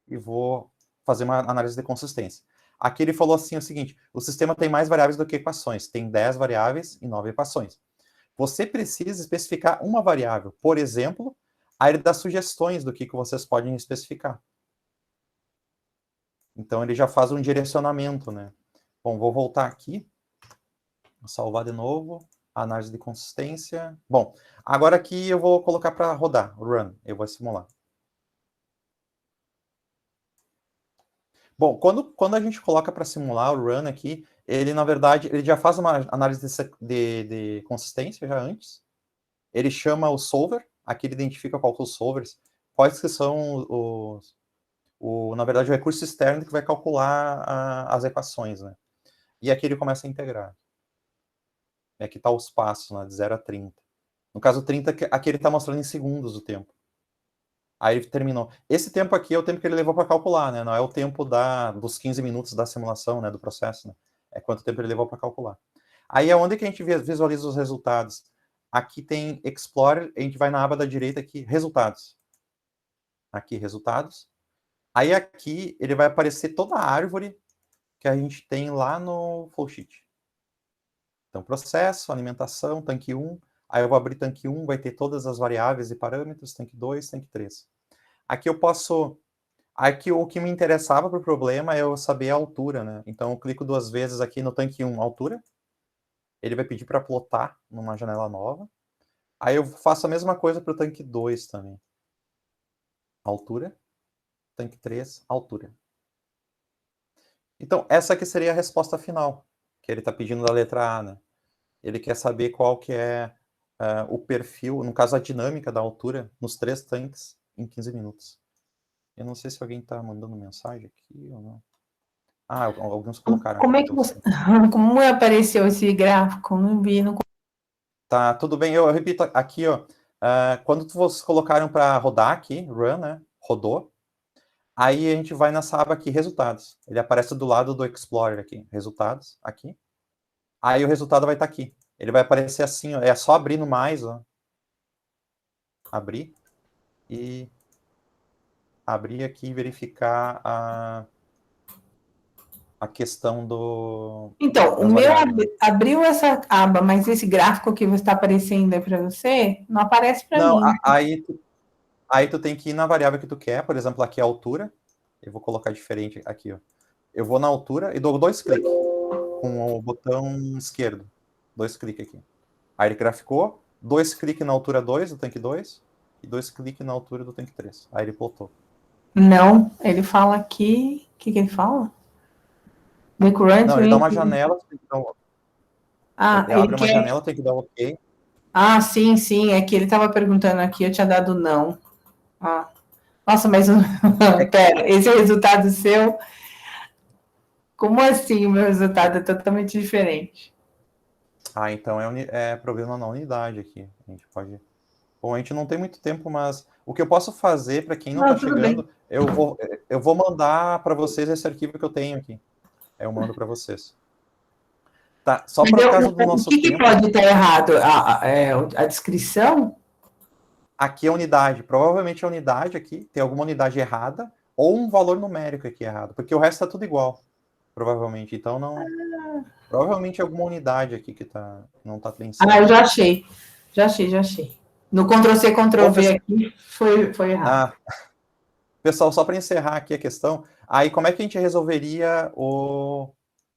e vou fazer uma análise de consistência. Aqui ele falou assim o seguinte, o sistema tem mais variáveis do que equações, tem 10 variáveis e 9 equações. Você precisa especificar uma variável. Por exemplo, aí ele dá sugestões do que vocês podem especificar. Então, ele já faz um direcionamento, né? Bom, vou voltar aqui. Vou salvar de novo. Análise de consistência. Bom, agora aqui eu vou colocar para rodar, o run. Eu vou simular. Bom, quando a gente coloca para simular o run aqui, ele, na verdade, ele já faz uma análise de consistência já antes. Ele chama o solver. Aqui ele identifica quais são os solvers. Quais que são na verdade, o recurso externo que vai calcular as equações, né? E aqui ele começa a integrar. E aqui está os passos, né, de 0 a 30. No caso, 30, aqui ele está mostrando em segundos o tempo. Aí ele terminou. Esse tempo aqui é o tempo que ele levou para calcular, né? Não é o tempo dos 15 minutos da simulação, né, do processo, né? É quanto tempo ele levou para calcular. Aí é onde que a gente visualiza os resultados. Aqui tem Explorer, a gente vai na aba da direita aqui, Resultados. Aqui, Resultados. Aí aqui ele vai aparecer toda a árvore que a gente tem lá no flowsheet. Então, processo, alimentação, tanque 1. Aí eu vou abrir tanque 1, vai ter todas as variáveis e parâmetros, tanque 2, tanque 3. Aqui eu posso... Aqui o que me interessava para o problema é eu saber a altura, né? Então eu clico 2 vezes aqui no tanque 1, altura. Ele vai pedir para plotar numa janela nova. Aí eu faço a mesma coisa para o tanque 2 também. Altura. Tanque 3, altura. Então, essa aqui seria a resposta final, que ele está pedindo da letra A, né? Ele quer saber qual que é o perfil, no caso a dinâmica da altura, nos 3 tanques em 15 minutos. Eu não sei se alguém está mandando mensagem aqui ou não. Alguns colocaram. Como é que você... Como apareceu esse gráfico? Não vi, não... Tá, tudo bem. Eu repito aqui, ó. Quando vocês colocaram para rodar aqui, run, né? Rodou. Aí a gente vai nessa aba aqui, resultados. Ele aparece do lado do Explorer aqui, resultados, aqui. Aí o resultado vai estar aqui. Ele vai aparecer assim, ó, é só abrir no mais, ó. Abrir. E abrir aqui e verificar a questão do... Então, o meu abriu essa aba, mas esse gráfico que está aparecendo aí para você, não aparece para mim. Não, aí tu tem que ir na variável que tu quer, por exemplo, aqui a altura. Eu vou colocar diferente aqui, ó. Eu vou na altura e dou 2 cliques com o botão esquerdo. 2 cliques aqui. Aí ele graficou, 2 cliques na altura 2 do tanque 2 e 2 cliques na altura do tanque 3. Aí ele plotou. Não, ele fala aqui... O que ele fala? The current Não, ele dá uma range- janela, tem que dar um- Ah, ele abre ele uma quer... janela, tem que dar um OK. Ah, sim, sim, é que ele estava perguntando aqui, eu tinha dado não. Ah. Nossa, mas pera, esse é o resultado seu? Como assim o meu resultado é totalmente diferente? Ah, então é problema na unidade aqui. A gente pode. Bom, a gente não tem muito tempo, mas o que eu posso fazer para quem não está Tudo bem. chegando, eu vou mandar para vocês esse arquivo que eu tenho aqui. Eu mando para vocês. Tá, só por causa do O nosso que tempo. pode estar errado? A descrição? Aqui é a unidade. Provavelmente a unidade aqui tem alguma unidade errada ou um valor numérico aqui errado, porque o resto está tudo igual, provavelmente. Então não. Provavelmente alguma unidade aqui que não está bem certo. Eu já achei. Já achei. No Ctrl+C, Ctrl+V aqui foi errado. Pessoal, só para encerrar aqui a questão, aí como é que a gente resolveria o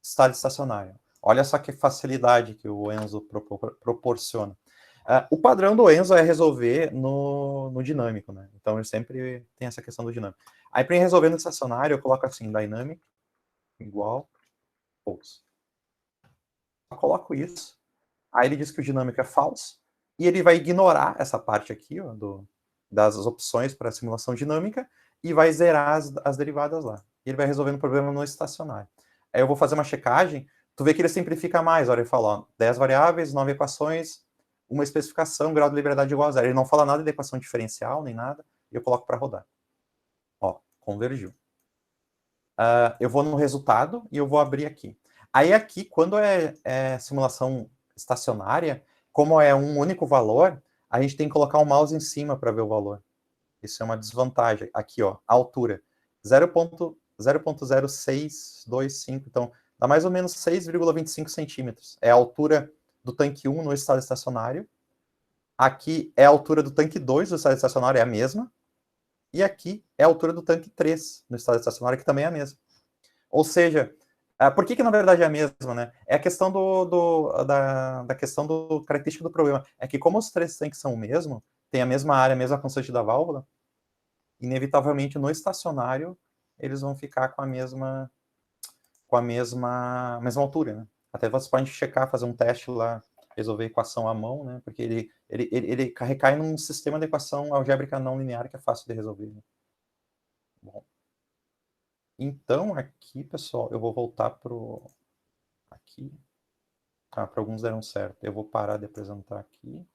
estado estacionário? Olha só que facilidade que o Enzo proporciona. O padrão do Enzo é resolver no dinâmico, né? Então ele sempre tem essa questão do dinâmico. Aí para resolver no estacionário, eu coloco assim, dynamic igual false. Eu coloco isso. Aí ele diz que o dinâmico é false, e ele vai ignorar essa parte aqui, ó, das opções para simulação dinâmica, e vai zerar as derivadas lá. E ele vai resolvendo o problema no estacionário. Aí eu vou fazer uma checagem, tu vê que ele simplifica mais, olha, ele fala, ó, 10 variáveis, 9 equações, uma especificação, grau de liberdade igual a zero. Ele não fala nada de equação diferencial, nem nada, e eu coloco para rodar. Ó, convergiu. Eu vou no resultado, e eu vou abrir aqui. Aí aqui, quando é simulação estacionária, como é um único valor, a gente tem que colocar o mouse em cima para ver o valor. Isso é uma desvantagem. Aqui, ó, a altura. 0.0625. Então, dá mais ou menos 6,25 centímetros. É a altura do tanque 1 no estado estacionário. Aqui é a altura do tanque 2 no estado estacionário, é a mesma. E aqui é a altura do tanque 3 no estado estacionário, que também é a mesma. Ou seja, por que na verdade é a mesma, né? É a questão da questão do característica do problema. É que como os três tanques são o mesmo, tem a mesma área, a mesma constante da válvula, inevitavelmente no estacionário eles vão ficar com a mesma altura, né? Até você pode checar, fazer um teste lá, resolver a equação à mão, né? Porque ele recai num sistema de equação algébrica não linear que é fácil de resolver. Né? Bom. Então, aqui, pessoal, eu vou voltar para aqui. Para alguns deram certo. Eu vou parar de apresentar aqui.